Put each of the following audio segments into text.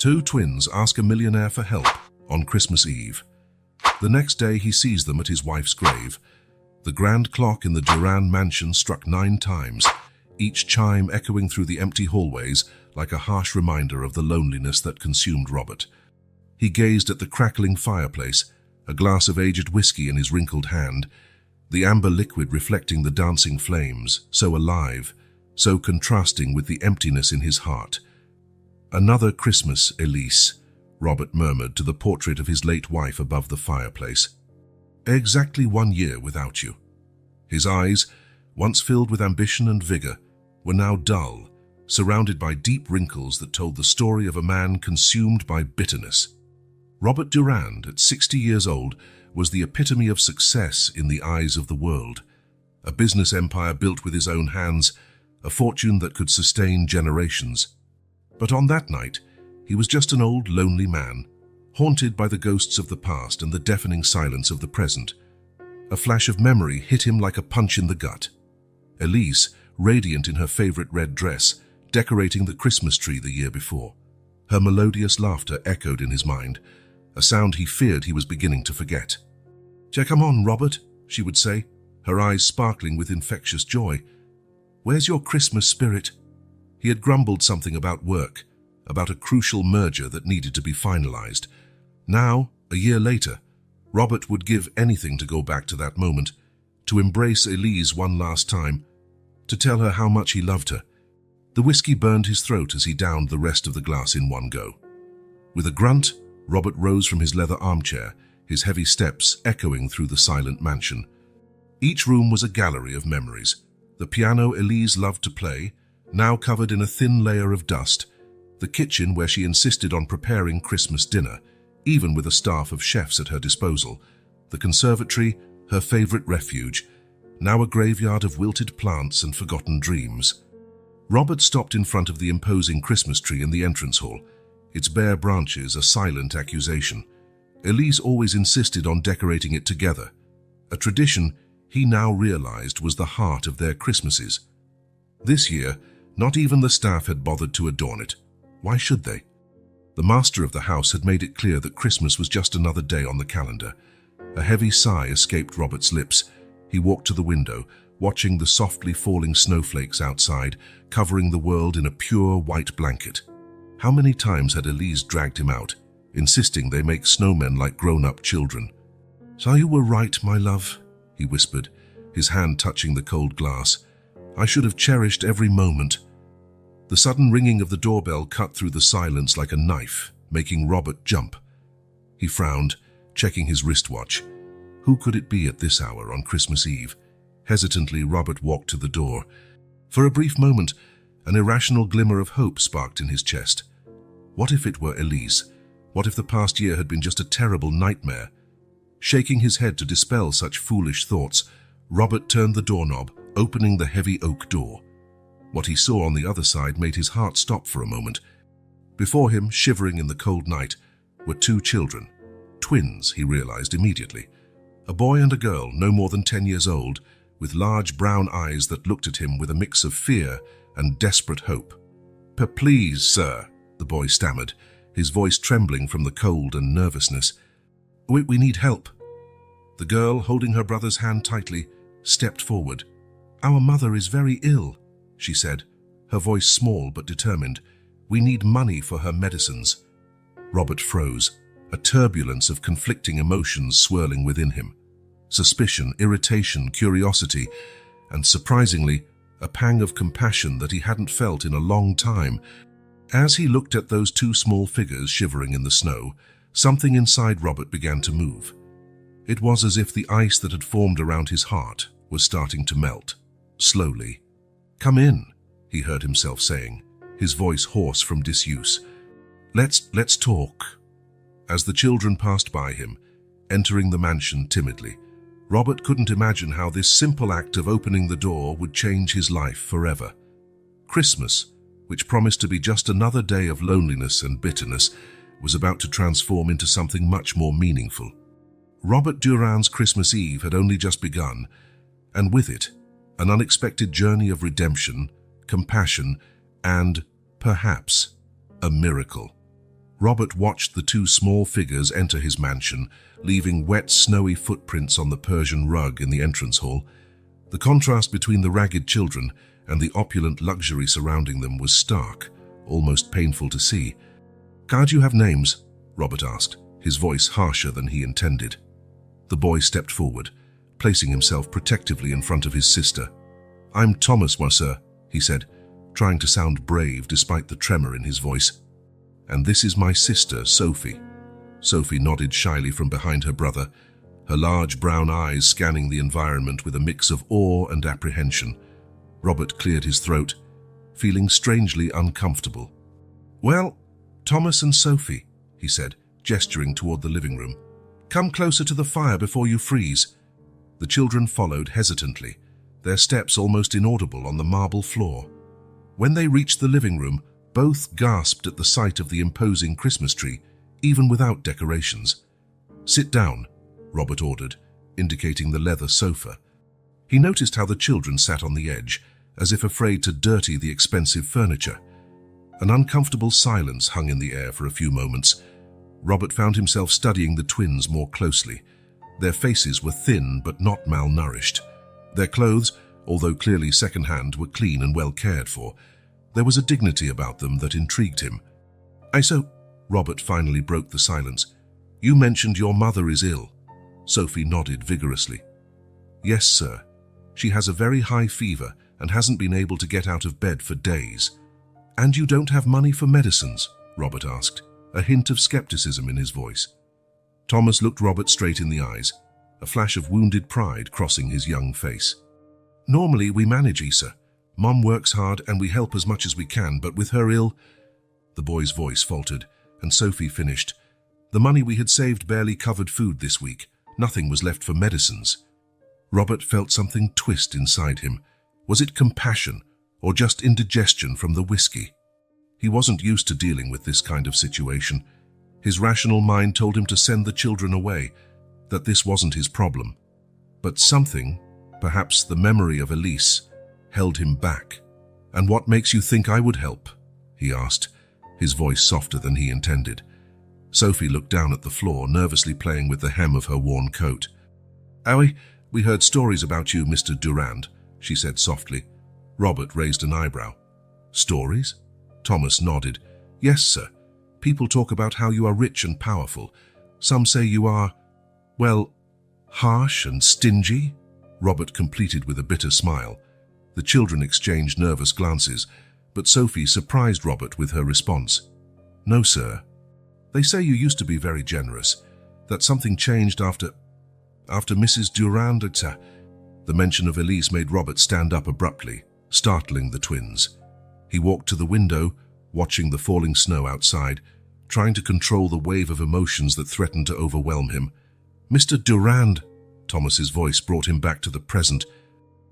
Two twins ask a millionaire for help on Christmas Eve. The next day he sees them at his wife's grave. The grand clock in the Duran mansion struck 9 times, each chime echoing through the empty hallways like a harsh reminder of the loneliness that consumed Robert. He gazed at the crackling fireplace, a glass of aged whiskey in his wrinkled hand, the amber liquid reflecting the dancing flames, so alive, so contrasting with the emptiness in his heart. "Another Christmas, Elise," Robert murmured to the portrait of his late wife above the fireplace. "Exactly 1 year without you." His eyes, once filled with ambition and vigor, were now dull, surrounded by deep wrinkles that told the story of a man consumed by bitterness. Robert Durand, at 60 years old, was the epitome of success in the eyes of the world. A business empire built with his own hands, a fortune that could sustain generations. But on that night, he was just an old, lonely man, haunted by the ghosts of the past and the deafening silence of the present. A flash of memory hit him like a punch in the gut. Elise, radiant in her favorite red dress, decorating the Christmas tree the year before. Her melodious laughter echoed in his mind, a sound he feared he was beginning to forget. "Come on, Robert," she would say, her eyes sparkling with infectious joy. "Where's your Christmas spirit?" He had grumbled something about work, about a crucial merger that needed to be finalized. Now, a year later, Robert would give anything to go back to that moment, to embrace Elise one last time, to tell her how much he loved her. The whiskey burned his throat as he downed the rest of the glass in one go. With a grunt, Robert rose from his leather armchair, his heavy steps echoing through the silent mansion. Each room was a gallery of memories. The piano Elise loved to play, now covered in a thin layer of dust, the kitchen where she insisted on preparing Christmas dinner, even with a staff of chefs at her disposal, the conservatory, her favorite refuge, now a graveyard of wilted plants and forgotten dreams. Robert stopped in front of the imposing Christmas tree in the entrance hall, its bare branches a silent accusation. Elise always insisted on decorating it together, a tradition he now realized was the heart of their Christmases. This year, not even the staff had bothered to adorn it. Why should they? The master of the house had made it clear that Christmas was just another day on the calendar. A heavy sigh escaped Robert's lips. He walked to the window, watching the softly falling snowflakes outside, covering the world in a pure white blanket. How many times had Elise dragged him out, insisting they make snowmen like grown-up children? "So you were right, my love," he whispered, his hand touching the cold glass. "I should have cherished every moment." The sudden ringing of the doorbell cut through the silence like a knife, making Robert jump. He frowned, checking his wristwatch. Who could it be at this hour on Christmas Eve? Hesitantly, Robert walked to the door. For a brief moment, an irrational glimmer of hope sparked in his chest. What if it were Elise? What if the past year had been just a terrible nightmare? Shaking his head to dispel such foolish thoughts, Robert turned the doorknob, opening the heavy oak door. What he saw on the other side made his heart stop for a moment. Before him, shivering in the cold night, were 2 children. Twins, he realized immediately. A boy and a girl, no more than 10 years old, with large brown eyes that looked at him with a mix of fear and desperate hope. Please, sir," the boy stammered, his voice trembling from the cold and nervousness. We need help." The girl, holding her brother's hand tightly, stepped forward. "Our mother is very ill," she said, her voice small but determined. "We need money for her medicines." Robert froze, a turbulence of conflicting emotions swirling within him. Suspicion, irritation, curiosity, and surprisingly, a pang of compassion that he hadn't felt in a long time. As he looked at those 2 small figures shivering in the snow, something inside Robert began to move. It was as if the ice that had formed around his heart was starting to melt, slowly. "Come in," he heard himself saying, his voice hoarse from disuse. Let's talk." As the children passed by him, entering the mansion timidly, Robert couldn't imagine how this simple act of opening the door would change his life forever. Christmas, which promised to be just another day of loneliness and bitterness, was about to transform into something much more meaningful. Robert Durand's Christmas Eve had only just begun, and with it, an unexpected journey of redemption, compassion, and, perhaps, a miracle. Robert watched the two small figures enter his mansion, leaving wet, snowy footprints on the Persian rug in the entrance hall. The contrast between the ragged children and the opulent luxury surrounding them was stark, almost painful to see. "Can't you have names?" Robert asked, his voice harsher than he intended. The boy stepped forward, placing himself protectively in front of his sister. "I'm Thomas, sir," he said, trying to sound brave despite the tremor in his voice. "And this is my sister, Sophie." Sophie nodded shyly from behind her brother, her large brown eyes scanning the environment with a mix of awe and apprehension. Robert cleared his throat, feeling strangely uncomfortable. "Well, Thomas and Sophie," he said, gesturing toward the living room. "Come closer to the fire before you freeze." The children followed hesitantly, their steps almost inaudible on the marble floor. When they reached the living room, both gasped at the sight of the imposing Christmas tree, even without decorations. "Sit down," Robert ordered, indicating the leather sofa. He noticed how the children sat on the edge, as if afraid to dirty the expensive furniture. An uncomfortable silence hung in the air for a few moments. Robert found himself studying the twins more closely. Their faces were thin but not malnourished. Their clothes, although clearly second-hand, were clean and well cared for. There was a dignity about them that intrigued him. Robert finally broke the silence. "You mentioned your mother is ill." Sophie nodded vigorously. "Yes, sir. She has a very high fever and hasn't been able to get out of bed for days." "And you don't have money for medicines?" Robert asked, a hint of skepticism in his voice. Thomas looked Robert straight in the eyes, a flash of wounded pride crossing his young face. "Normally we manage, Issa. Mom works hard and we help as much as we can, but with her ill—" The boy's voice faltered, and Sophie finished. "The money we had saved barely covered food this week. Nothing was left for medicines." Robert felt something twist inside him. Was it compassion, or just indigestion from the whiskey? He wasn't used to dealing with this kind of situation. His rational mind told him to send the children away, that this wasn't his problem. But something, perhaps the memory of Elise, held him back. "And what makes you think I would help?" he asked, his voice softer than he intended. Sophie looked down at the floor, nervously playing with the hem of her worn coat. We heard stories about you, Mr. Durand," she said softly. Robert raised an eyebrow. "Stories?" Thomas nodded. "Yes, sir. People talk about how you are rich and powerful. Some say you are, well, harsh and stingy." Robert completed with a bitter smile. The children exchanged nervous glances, but Sophie surprised Robert with her response. "No, sir. They say you used to be very generous, that something changed after Mrs. Durand." The mention of Elise made Robert stand up abruptly, startling the twins. He walked to the window, watching the falling snow outside, trying to control the wave of emotions that threatened to overwhelm him. "Mr. Durand," Thomas's voice brought him back to the present.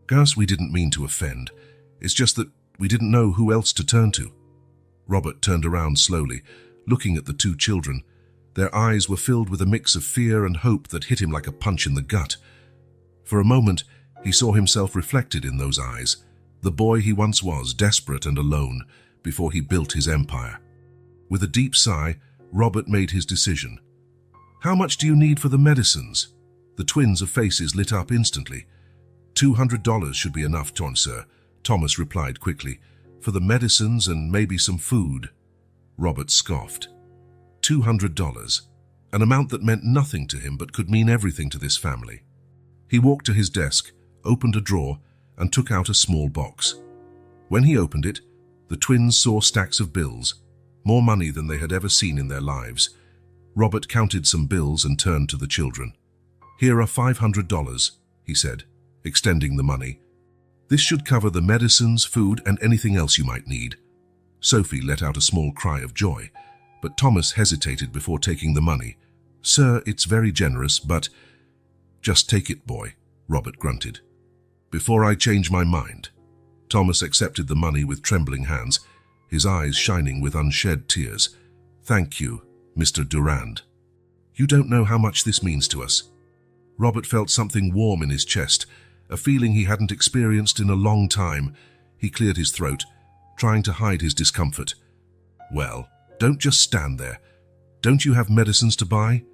"Gus, we didn't mean to offend. It's just that we didn't know who else to turn to." Robert turned around slowly, looking at the two children. Their eyes were filled with a mix of fear and hope that hit him like a punch in the gut. For a moment, he saw himself reflected in those eyes, the boy he once was, desperate and alone, before he built his empire. With a deep sigh, Robert made his decision. "How much do you need for the medicines?" The twins' faces lit up instantly. $200 should be enough, sir," Thomas replied quickly. "For the medicines and maybe some food." Robert scoffed. $200, an amount that meant nothing to him but could mean everything to this family. He walked to his desk, opened a drawer, and took out a small box. When he opened it, the twins saw stacks of bills, more money than they had ever seen in their lives. Robert counted some bills and turned to the children. "Here are $500, he said, extending the money. "This should cover the medicines, food, and anything else you might need." Sophie let out a small cry of joy, but Thomas hesitated before taking the money. "Sir, it's very generous, but—" "Just take it, boy," Robert grunted. "Before I change my mind." Thomas accepted the money with trembling hands, his eyes shining with unshed tears. "Thank you, Mr. Durand. You don't know how much this means to us." Robert felt something warm in his chest, a feeling he hadn't experienced in a long time. He cleared his throat, trying to hide his discomfort. "Well, don't just stand there. Don't you have medicines to buy?"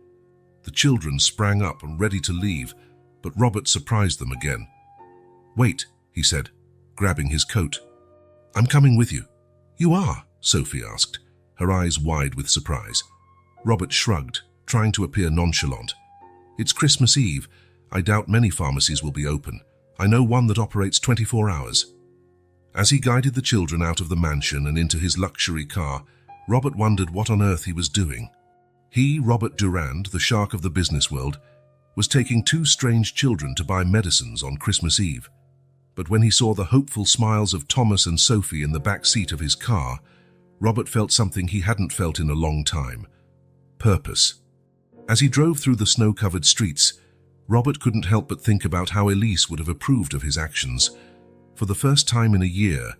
The children sprang up and ready to leave, but Robert surprised them again. "Wait," he said, grabbing his coat. "I'm coming with you." "You are?" Sophie asked, her eyes wide with surprise. Robert shrugged, trying to appear nonchalant. "It's Christmas Eve. I doubt many pharmacies will be open. I know one that operates 24 hours. As he guided the children out of the mansion and into his luxury car, Robert wondered what on earth he was doing. He, Robert Durand, the shark of the business world, was taking two strange children to buy medicines on Christmas Eve. But when he saw the hopeful smiles of Thomas and Sophie in the back seat of his car, Robert felt something he hadn't felt in a long time: purpose. As he drove through the snow-covered streets, Robert couldn't help but think about how Elise would have approved of his actions. For the first time in a year,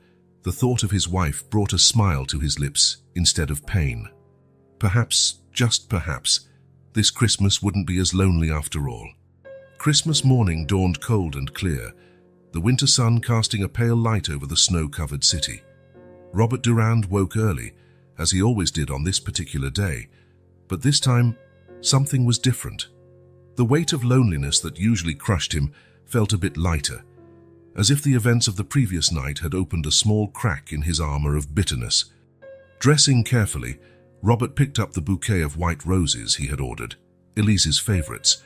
the thought of his wife brought a smile to his lips instead of pain. Perhaps, just perhaps, this Christmas wouldn't be as lonely after all. Christmas morning dawned cold and clear, the winter sun casting a pale light over the snow-covered city. Robert Durand woke early, as he always did on this particular day, but this time, something was different. The weight of loneliness that usually crushed him felt a bit lighter, as if the events of the previous night had opened a small crack in his armor of bitterness. Dressing carefully, Robert picked up the bouquet of white roses he had ordered, Elise's favorites.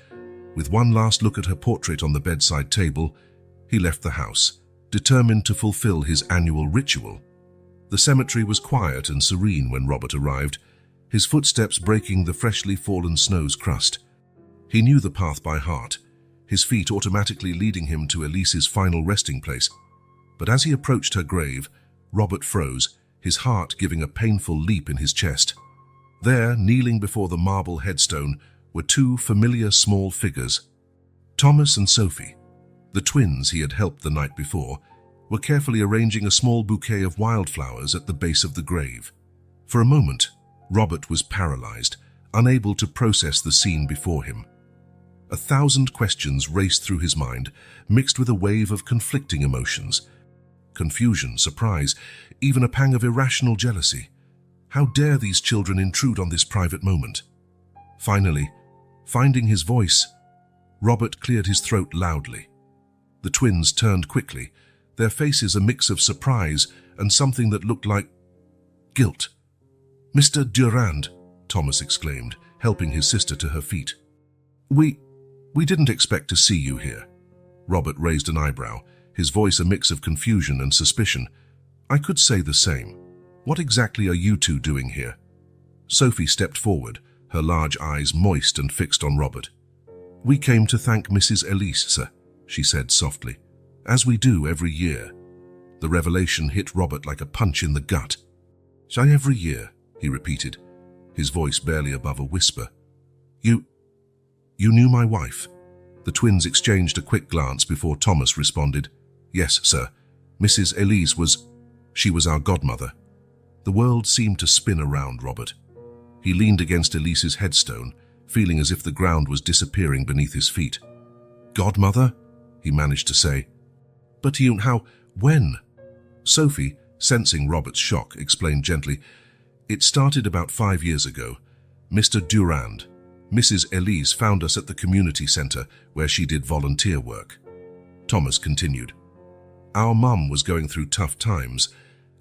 With one last look at her portrait on the bedside table, he left the house, determined to fulfill his annual ritual. The cemetery was quiet and serene when Robert arrived, his footsteps breaking the freshly fallen snow's crust. He knew the path by heart, his feet automatically leading him to Elise's final resting place. But as he approached her grave, Robert froze, his heart giving a painful leap in his chest. There, kneeling before the marble headstone, were two familiar small figures. Thomas and Sophie, the twins he had helped the night before, were carefully arranging a small bouquet of wildflowers at the base of the grave. For a moment, Robert was paralyzed, unable to process the scene before him. 1,000 questions raced through his mind, mixed with a wave of conflicting emotions. Confusion, surprise, even a pang of irrational jealousy. How dare these children intrude on this private moment? Finally, finding his voice, Robert cleared his throat loudly. The twins turned quickly, their faces a mix of surprise and something that looked like guilt. "Mr. Durand," Thomas exclaimed, helping his sister to her feet. We didn't expect to see you here." Robert raised an eyebrow, his voice a mix of confusion and suspicion. "I could say the same. What exactly are you two doing here?" Sophie stepped forward, her large eyes moist and fixed on Robert. "We came to thank Mrs. Elise, sir," she said softly, "as we do every year." The revelation hit Robert like a punch in the gut. "Say every year," he repeated, his voice barely above a whisper. You knew my wife?" The twins exchanged a quick glance before Thomas responded, "Yes, sir. Mrs. Elise she was our godmother." The world seemed to spin around Robert. He leaned against Elise's headstone, feeling as if the ground was disappearing beneath his feet. "Godmother?" he managed to say. "But when?" Sophie, sensing Robert's shock, explained gently, "It started about 5 years ago. Mr. Durand, Mrs. Elise found us at the community center where she did volunteer work." Thomas continued, "Our mum was going through tough times,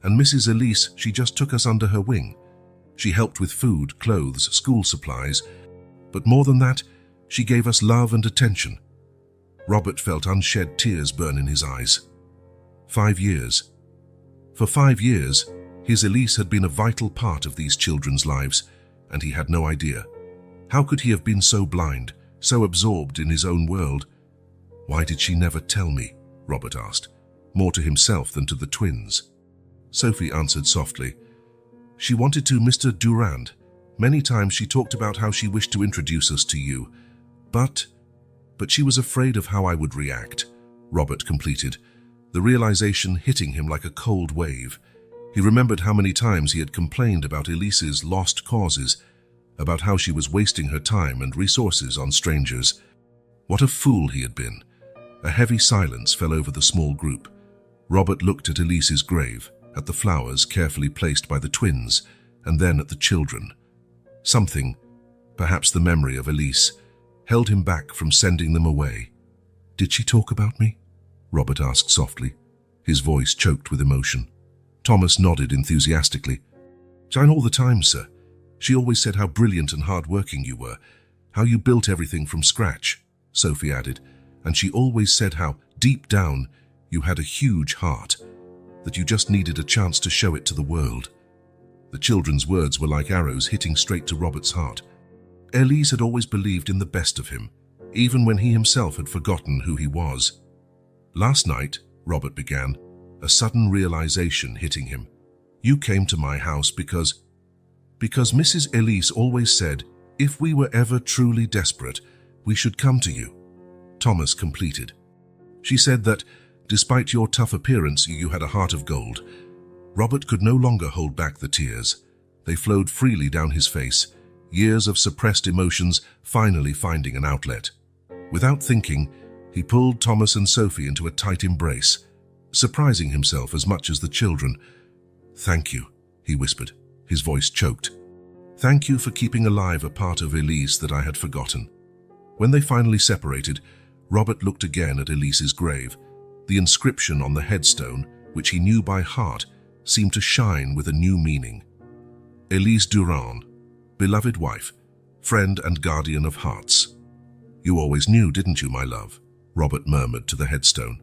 and Mrs. Elise, she just took us under her wing. She helped with food, clothes, school supplies, but more than that, she gave us love and attention." Robert felt unshed tears burn in his eyes. 5 years. For 5 years, his Elise had been a vital part of these children's lives, and he had no idea. How could he have been so blind, so absorbed in his own world? "Why did she never tell me?" Robert asked, more to himself than to the twins. Sophie answered softly, "She wanted to, Mr. Durand. Many times she talked about how she wished to introduce us to you. But she was afraid of how I would react," Robert completed, the realization hitting him like a cold wave. He remembered how many times he had complained about Elise's lost causes, about how she was wasting her time and resources on strangers. What a fool he had been. A heavy silence fell over the small group. Robert looked at Elise's grave, at the flowers carefully placed by the twins, and then at the children. Something, perhaps the memory of Elise, held him back from sending them away. "Did she talk about me?" Robert asked softly, his voice choked with emotion. Thomas nodded enthusiastically. "Jane all the time, sir. She always said how brilliant and hard-working you were, how you built everything from scratch," Sophie added, "and she always said how, deep down, you had a huge heart, that you just needed a chance to show it to the world." The children's words were like arrows hitting straight to Robert's heart. Elise had always believed in the best of him, even when he himself had forgotten who he was. "Last night," Robert began, a sudden realization hitting him. "You came to my house because Mrs. Elise always said, if we were ever truly desperate, we should come to you," Thomas completed. "She said that, despite your tough appearance, you had a heart of gold." Robert could no longer hold back the tears. They flowed freely down his face, years of suppressed emotions finally finding an outlet. Without thinking, he pulled Thomas and Sophie into a tight embrace, surprising himself as much as the children. "Thank you," he whispered, his voice choked. "Thank you for keeping alive a part of Elise that I had forgotten." When they finally separated, Robert looked again at Elise's grave. The inscription on the headstone, which he knew by heart, seemed to shine with a new meaning. "Elise Durand, beloved wife, friend and guardian of hearts." "You always knew, didn't you, my love?" Robert murmured to the headstone.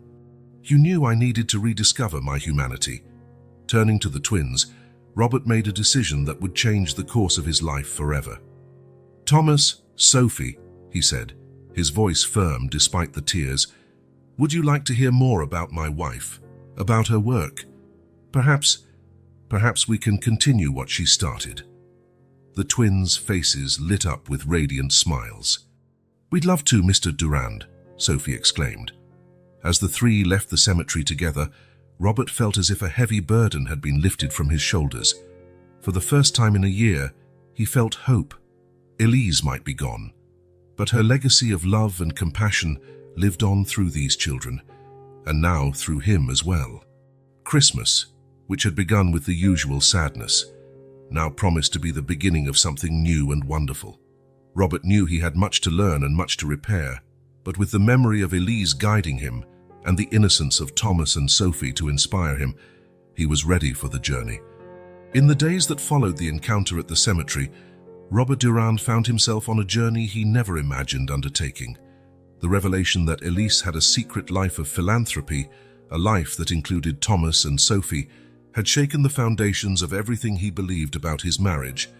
"You knew I needed to rediscover my humanity." Turning to the twins, Robert made a decision that would change the course of his life forever. "Thomas, Sophie," he said, his voice firm despite the tears, "would you like to hear more about my wife, about her work? Perhaps we can continue what she started." The twins' faces lit up with radiant smiles. "We'd love to, Mr. Durand," Sophie exclaimed. As the three left the cemetery together, Robert felt as if a heavy burden had been lifted from his shoulders. For the first time in a year, he felt hope. Elise might be gone, but her legacy of love and compassion lived on through these children, and now through him as well. Christmas, which had begun with the usual sadness, now promised to be the beginning of something new and wonderful. Robert knew he had much to learn and much to repair, but with the memory of Elise guiding him and the innocence of Thomas and Sophie to inspire him, he was ready for the journey. In the days that followed the encounter at the cemetery, Robert Durand found himself on a journey he never imagined undertaking. The revelation that Elise had a secret life of philanthropy, a life that included Thomas and Sophie, had shaken the foundations of everything he believed about his marriage.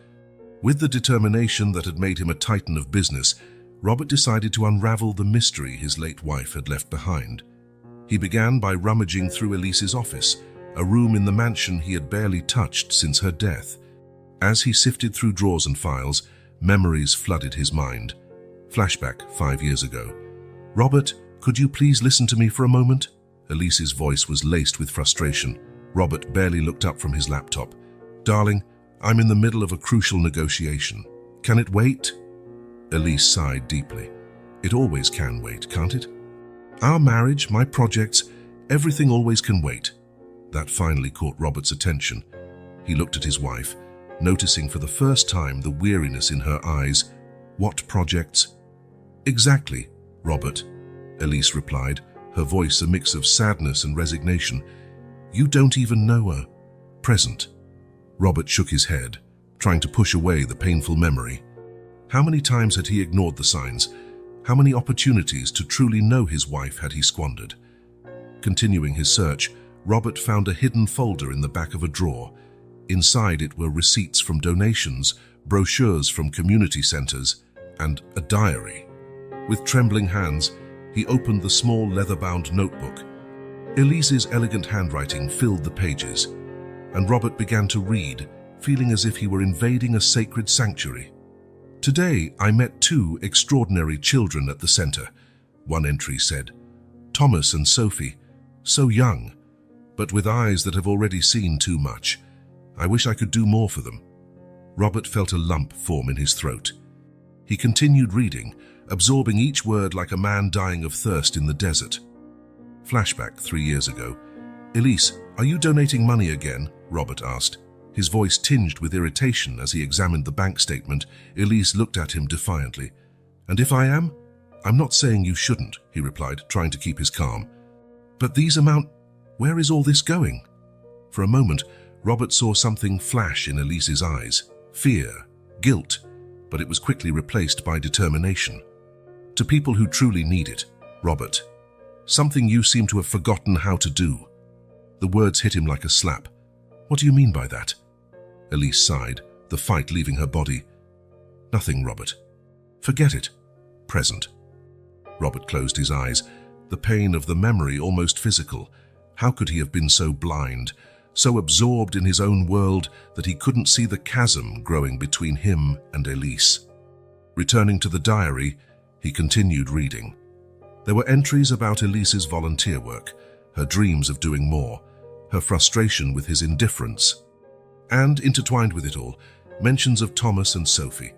With the determination that had made him a titan of business, Robert decided to unravel the mystery his late wife had left behind. He began by rummaging through Elise's office, a room in the mansion he had barely touched since her death. As he sifted through drawers and files, memories flooded his mind. Flashback 5 years ago. "Robert, could you please listen to me for a moment?" Elise's voice was laced with frustration. Robert barely looked up from his laptop. "Darling, I'm in the middle of a crucial negotiation. Can it wait?" Elise sighed deeply. "It always can wait, can't it? Our marriage, my projects, everything always can wait." That finally caught Robert's attention. He looked at his wife, noticing for the first time the weariness in her eyes. "What projects?" "Exactly, Robert," Elise replied, her voice a mix of sadness and resignation. "You don't even know her. Present." Robert shook his head, trying to push away the painful memory. How many times had he ignored the signs? How many opportunities to truly know his wife had he squandered? Continuing his search, Robert found a hidden folder in the back of a drawer. Inside it were receipts from donations, brochures from community centers, and a diary. With trembling hands, he opened the small leather-bound notebook. Elise's elegant handwriting filled the pages, and Robert began to read, feeling as if he were invading a sacred sanctuary. "Today, I met 2 extraordinary children at the center," one entry said. "Thomas and Sophie, so young, but with eyes that have already seen too much. I wish I could do more for them." Robert felt a lump form in his throat. He continued reading, absorbing each word like a man dying of thirst in the desert. Flashback 3 years ago. "Elise, are you donating money again?" Robert asked, His voice tinged with irritation as he examined the bank statement. Elise looked at him defiantly. "And if I am? I'm not saying you shouldn't," he replied, trying to keep his calm. "But these amount... Where is all this going?" For a moment, Robert saw something flash in Elise's eyes. Fear, guilt, but it was quickly replaced by determination. "To people who truly need it, Robert. Something you seem to have forgotten how to do." The words hit him like a slap. "What do you mean by that?" Elise sighed, the fight leaving her body. "Nothing, Robert. Forget it. Present." Robert closed his eyes, the pain of the memory almost physical. How could he have been so blind, so absorbed in his own world that he couldn't see the chasm growing between him and Elise? Returning to the diary, he continued reading. There were entries about Elise's volunteer work, her dreams of doing more, her frustration with his indifference, and, intertwined with it all, mentions of Thomas and Sophie.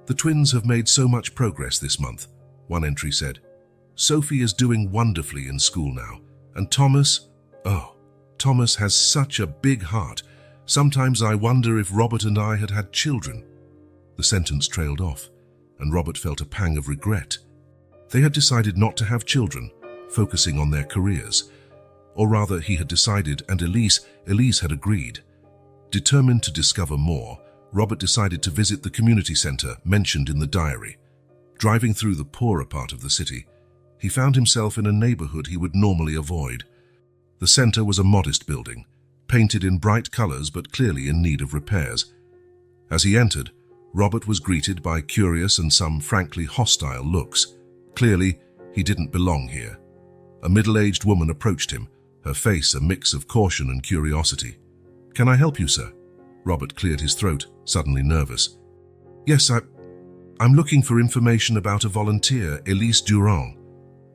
"The twins have made so much progress this month," one entry said. "Sophie is doing wonderfully in school now, and Thomas has such a big heart. Sometimes I wonder if Robert and I had had children." The sentence trailed off, and Robert felt a pang of regret. They had decided not to have children, focusing on their careers. Or rather, he had decided, and Elise had agreed. Determined to discover more, Robert decided to visit the community center mentioned in the diary. Driving through the poorer part of the city, he found himself in a neighborhood he would normally avoid. The center was a modest building, painted in bright colors but clearly in need of repairs. As he entered, Robert was greeted by curious and some frankly hostile looks. Clearly, he didn't belong here. A middle-aged woman approached him, her face a mix of caution and curiosity. "Can I help you, sir?" Robert cleared his throat, suddenly nervous. "Yes, I'm looking for information about a volunteer, Elise Durand."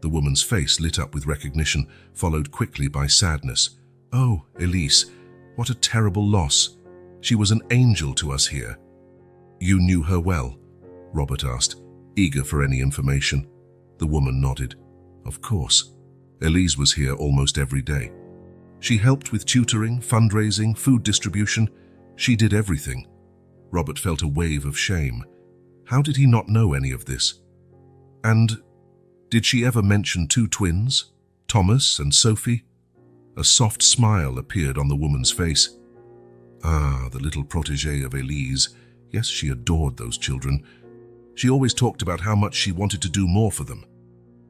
The woman's face lit up with recognition, followed quickly by sadness. "Oh, Elise, what a terrible loss. She was an angel to us here." "You knew her well?" Robert asked, eager for any information. The woman nodded. "Of course. Elise was here almost every day. She helped with tutoring, fundraising, food distribution. She did everything." Robert felt a wave of shame. How did he not know any of this? "And did she ever mention two twins, Thomas and Sophie?" A soft smile appeared on the woman's face. "Ah, the little protégé of Elise. Yes, she adored those children. She always talked about how much she wanted to do more for them."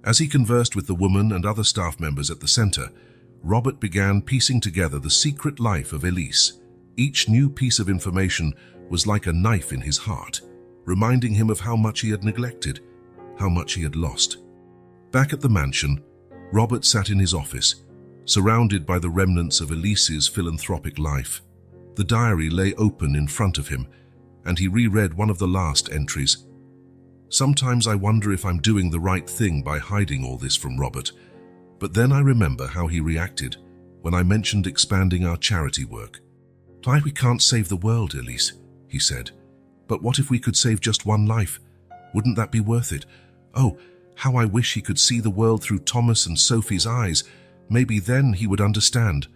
As he conversed with the woman and other staff members at the center, Robert began piecing together the secret life of Elise. Each new piece of information was like a knife in his heart, reminding him of how much he had neglected, how much he had lost. Back at the mansion, Robert sat in his office, surrounded by the remnants of Elise's philanthropic life. The diary lay open in front of him, and he reread one of the last entries. "Sometimes I wonder if I'm doing the right thing by hiding all this from Robert, but then I remember how he reacted when I mentioned expanding our charity work. 'Why, we can't save the world, Elise,' he said. 'But what if we could save just one life? Wouldn't that be worth it? Oh, how I wish he could see the world through Thomas and Sophie's eyes. Maybe then he would understand.'"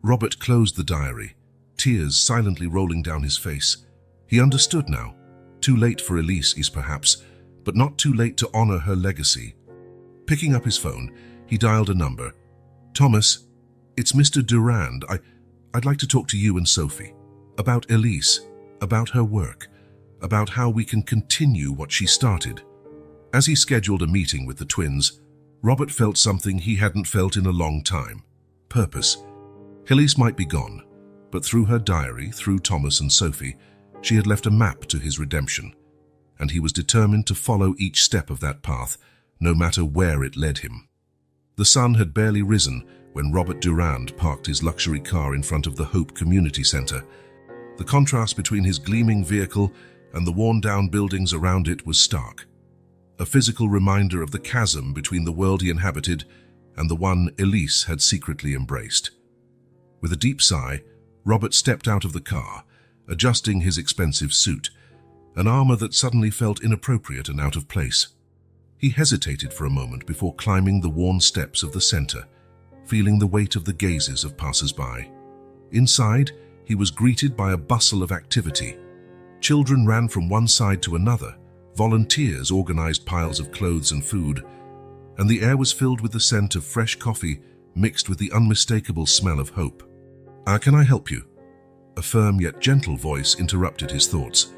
Robert closed the diary, tears silently rolling down his face. He understood now. Too late for Elise, perhaps, but not too late to honor her legacy. Picking up his phone, he dialed a number. "Thomas, it's Mr. Durand. I'd like to talk to you and Sophie. About Elise, about her work, about how we can continue what she started." As he scheduled a meeting with the twins, Robert felt something he hadn't felt in a long time. Purpose. Elise might be gone, but through her diary, through Thomas and Sophie, she had left a map to his redemption, and he was determined to follow each step of that path, no matter where it led him. The sun had barely risen when Robert Durand parked his luxury car in front of the Hope Community Center. The contrast between his gleaming vehicle and the worn-down buildings around it was stark, a physical reminder of the chasm between the world he inhabited and the one Elise had secretly embraced. With a deep sigh, Robert stepped out of the car, adjusting his expensive suit, an armor that suddenly felt inappropriate and out of place. He hesitated for a moment before climbing the worn steps of the center, feeling the weight of the gazes of passers-by. Inside, he was greeted by a bustle of activity. Children ran from one side to another, volunteers organized piles of clothes and food, and the air was filled with the scent of fresh coffee mixed with the unmistakable smell of hope. Can I help you?" A firm yet gentle voice interrupted his thoughts.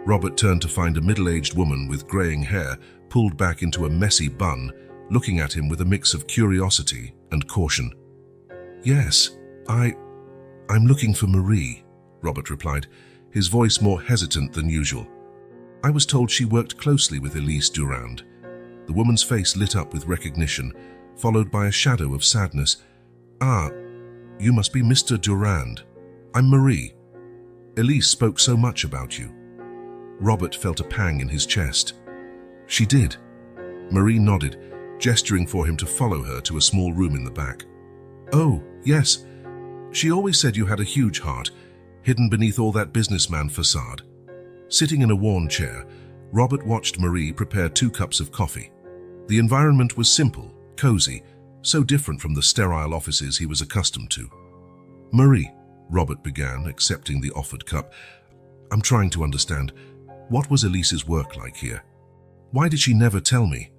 Robert turned to find a middle-aged woman with graying hair pulled back into a messy bun, looking at him with a mix of curiosity and caution. "Yes, I'm looking for Marie," Robert replied, his voice more hesitant than usual. "I was told she worked closely with Elise Durand." The woman's face lit up with recognition, followed by a shadow of sadness. "Ah, you must be Mr. Durand. I'm Marie. Elise spoke so much about you." Robert felt a pang in his chest. "She did." Marie nodded, gesturing for him to follow her to a small room in the back. "Oh, yes. She always said you had a huge heart, hidden beneath all that businessman facade." Sitting in a worn chair, Robert watched Marie prepare 2 cups of coffee. The environment was simple, cozy, so different from the sterile offices he was accustomed to. "Marie," Robert began, accepting the offered cup, "I'm trying to understand. What was Elise's work like here? Why did she never tell me?"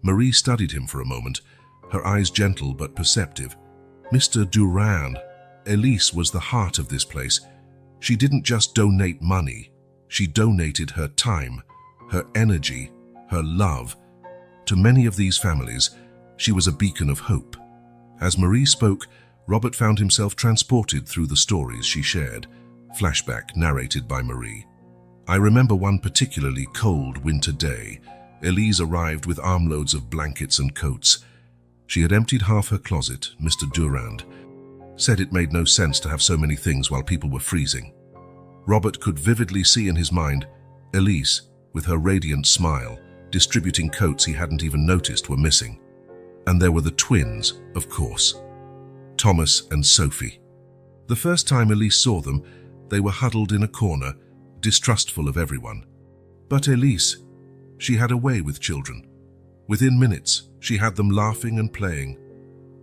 Marie studied him for a moment, her eyes gentle but perceptive. "Mr. Durand, Elise was the heart of this place. She didn't just donate money. She donated her time, her energy, her love. To many of these families, she was a beacon of hope." As Marie spoke, Robert found himself transported through the stories she shared. Flashback narrated by Marie. "I remember one particularly cold winter day. Elise arrived with armloads of blankets and coats. She had emptied half her closet. Mr. Durand said it made no sense to have so many things while people were freezing." Robert could vividly see in his mind Elise, with her radiant smile, distributing coats he hadn't even noticed were missing. And there were the twins, of course. Thomas and Sophie. The first time Elise saw them, they were huddled in a corner, distrustful of everyone. But Elise, she had a way with children. Within minutes, she had them laughing and playing.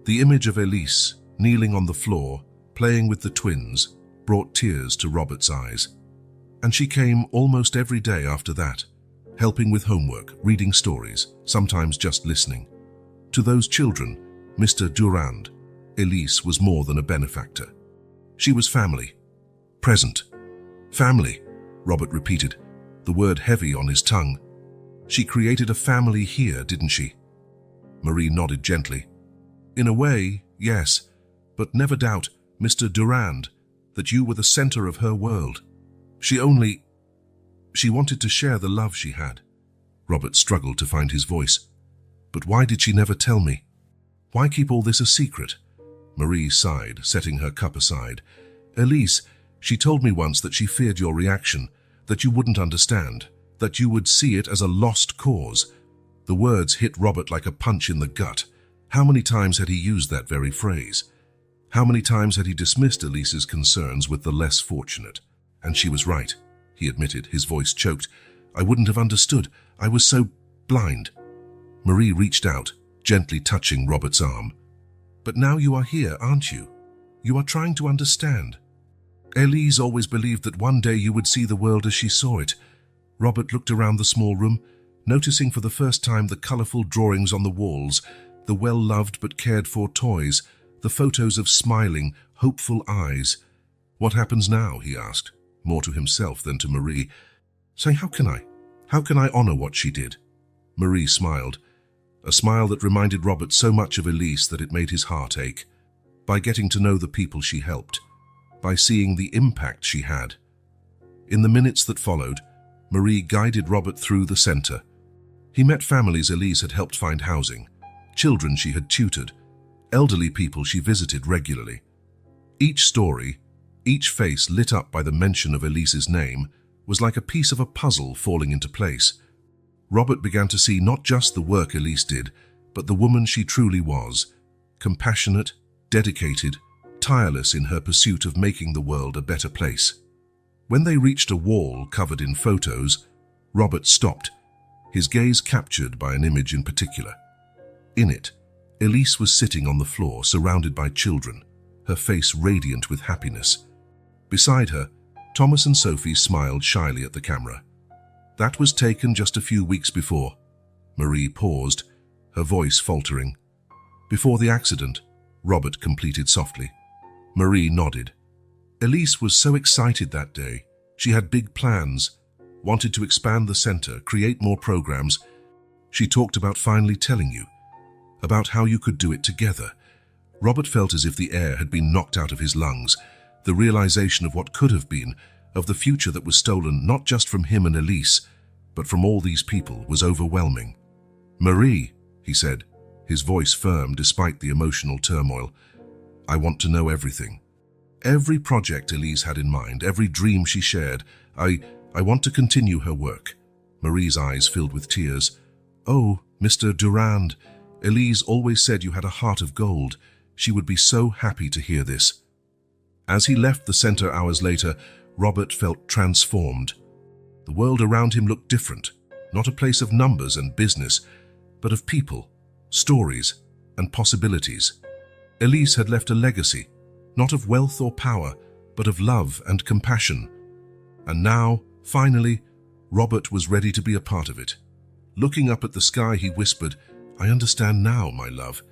The image of Elise, kneeling on the floor, playing with the twins, brought tears to Robert's eyes. And she came almost every day after that, helping with homework, reading stories, sometimes just listening. To those children, Mr. Durand, Elise was more than a benefactor. She was family. Present. "Family," Robert repeated, the word heavy on his tongue. "She created a family here, didn't she?" Marie nodded gently. "In a way, yes, but never doubt, Mr. Durand, that you were the center of her world. She wanted to share the love she had." Robert struggled to find his voice. "But why did she never tell me? Why keep all this a secret?" Marie sighed, setting her cup aside. "Elise, she told me once that she feared your reaction, that you wouldn't understand, that you would see it as a lost cause." The words hit Robert like a punch in the gut. How many times had he used that very phrase? How many times had he dismissed Elise's concerns with the less fortunate? And she was right, he admitted, his voice choked. "I wouldn't have understood. I was so blind." Marie reached out, gently touching Robert's arm. "But now you are here, aren't you? You are trying to understand. Elise always believed that one day you would see the world as she saw it." Robert looked around the small room, noticing for the first time the colorful drawings on the walls, the well-loved but cared-for toys, the photos of smiling, hopeful eyes. "What happens now?" he asked, more to himself than to Marie. "Say, how can I honor what she did?" Marie smiled, a smile that reminded Robert so much of Elise that it made his heart ache. "By getting to know the people she helped, by seeing the impact she had." In the minutes that followed, Marie guided Robert through the center. He met families Elise had helped find housing, children she had tutored, elderly people she visited regularly. Each story, each face lit up by the mention of Elise's name, was like a piece of a puzzle falling into place. Robert began to see not just the work Elise did, but the woman she truly was, compassionate, dedicated, tireless in her pursuit of making the world a better place. When they reached a wall covered in photos, Robert stopped, his gaze captured by an image in particular. In it, Elise was sitting on the floor, surrounded by children, her face radiant with happiness. Beside her, Thomas and Sophie smiled shyly at the camera. That was taken just a few weeks before. Marie paused, her voice faltering. Before the accident, Robert completed softly. Marie nodded. Elise was so excited that day. She had big plans, wanted to expand the center, create more programs. She talked about finally telling you, about how you could do it together. Robert felt as if the air had been knocked out of his lungs. The realization of what could have been, of the future that was stolen not just from him and Elise, but from all these people, was overwhelming. Marie, he said, his voice firm despite the emotional turmoil, I want to know everything. Every project Elise had in mind, every dream she shared. I want to continue her work. Marie's eyes filled with tears. Oh, Mr. Durand, Elise always said you had a heart of gold. She would be so happy to hear this. As he left the center hours later, Robert felt transformed. The world around him looked different, not a place of numbers and business, but of people, stories, and possibilities. Elise had left a legacy, not of wealth or power, but of love and compassion. And now, finally, Robert was ready to be a part of it. Looking up at the sky, he whispered, I understand now, my love,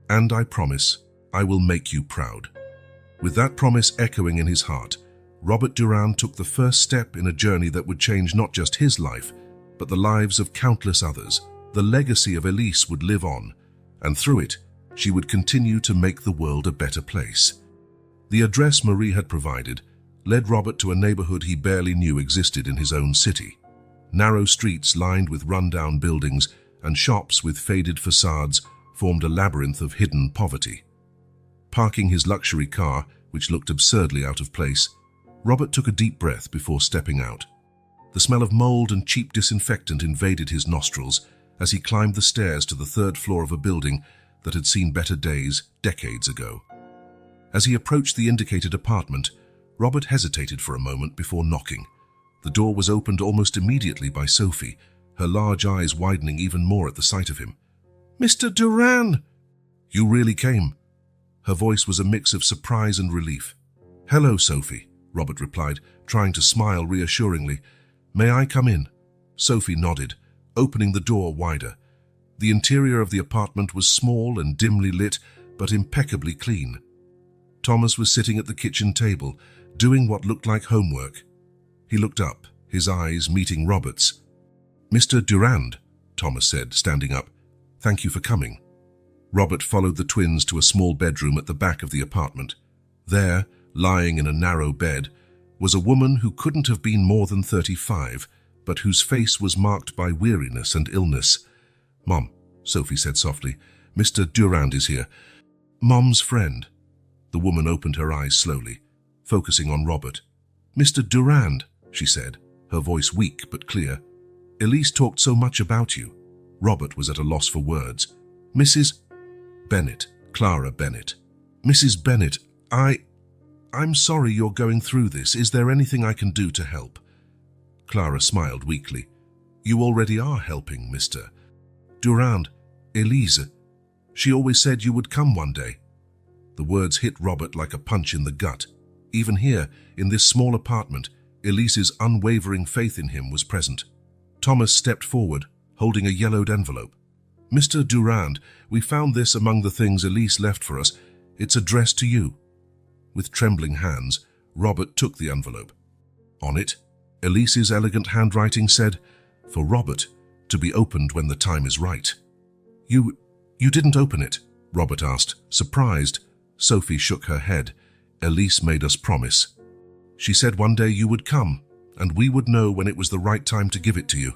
and I promise I will make you proud. With that promise echoing in his heart, Robert Durand took the first step in a journey that would change not just his life, but the lives of countless others. The legacy of Elise would live on, and through it, she would continue to make the world a better place. The address Marie had provided led Robert to a neighborhood he barely knew existed in his own city. Narrow streets lined with run-down buildings and shops with faded facades formed a labyrinth of hidden poverty. Parking his luxury car, which looked absurdly out of place, Robert took a deep breath before stepping out. The smell of mold and cheap disinfectant invaded his nostrils as he climbed the stairs to the third floor of a building that had seen better days decades ago. As he approached the indicated apartment, Robert hesitated for a moment before knocking. The door was opened almost immediately by Sophie, her large eyes widening even more at the sight of him. Mr. Durand! You really came. Her voice was a mix of surprise and relief. Hello, Sophie, Robert replied, trying to smile reassuringly. May I come in? Sophie nodded, opening the door wider. The interior of the apartment was small and dimly lit, but impeccably clean. Thomas was sitting at the kitchen table, doing what looked like homework. He looked up, his eyes meeting Robert's. Mr. Durand, Thomas said, standing up. Thank you for coming. Robert followed the twins to a small bedroom at the back of the apartment. There, lying in a narrow bed, was a woman who couldn't have been more than 35, but whose face was marked by weariness and illness. Mom, Sophie said softly, Mr. Durand is here. Mom's friend. The woman opened her eyes slowly, focusing on Robert. Mr. Durand, she said, her voice weak but clear. Elise talked so much about you. Robert was at a loss for words. Mrs. Bennett, Clara Bennett. Mrs. Bennett, I'm sorry you're going through this. Is there anything I can do to help? Clara smiled weakly. You already are helping, Mr. Durand. Elise. She always said you would come one day. The words hit Robert like a punch in the gut. Even here, in this small apartment, Elise's unwavering faith in him was present. Thomas stepped forward, holding a yellowed envelope. Mr. Durand, we found this among the things Elise left for us. It's addressed to you. With trembling hands, Robert took the envelope. On it, Elise's elegant handwriting said, For Robert, to be opened when the time is right. You didn't open it? Robert asked, surprised. Sophie shook her head. Elise made us promise. She said one day you would come, and we would know when it was the right time to give it to you.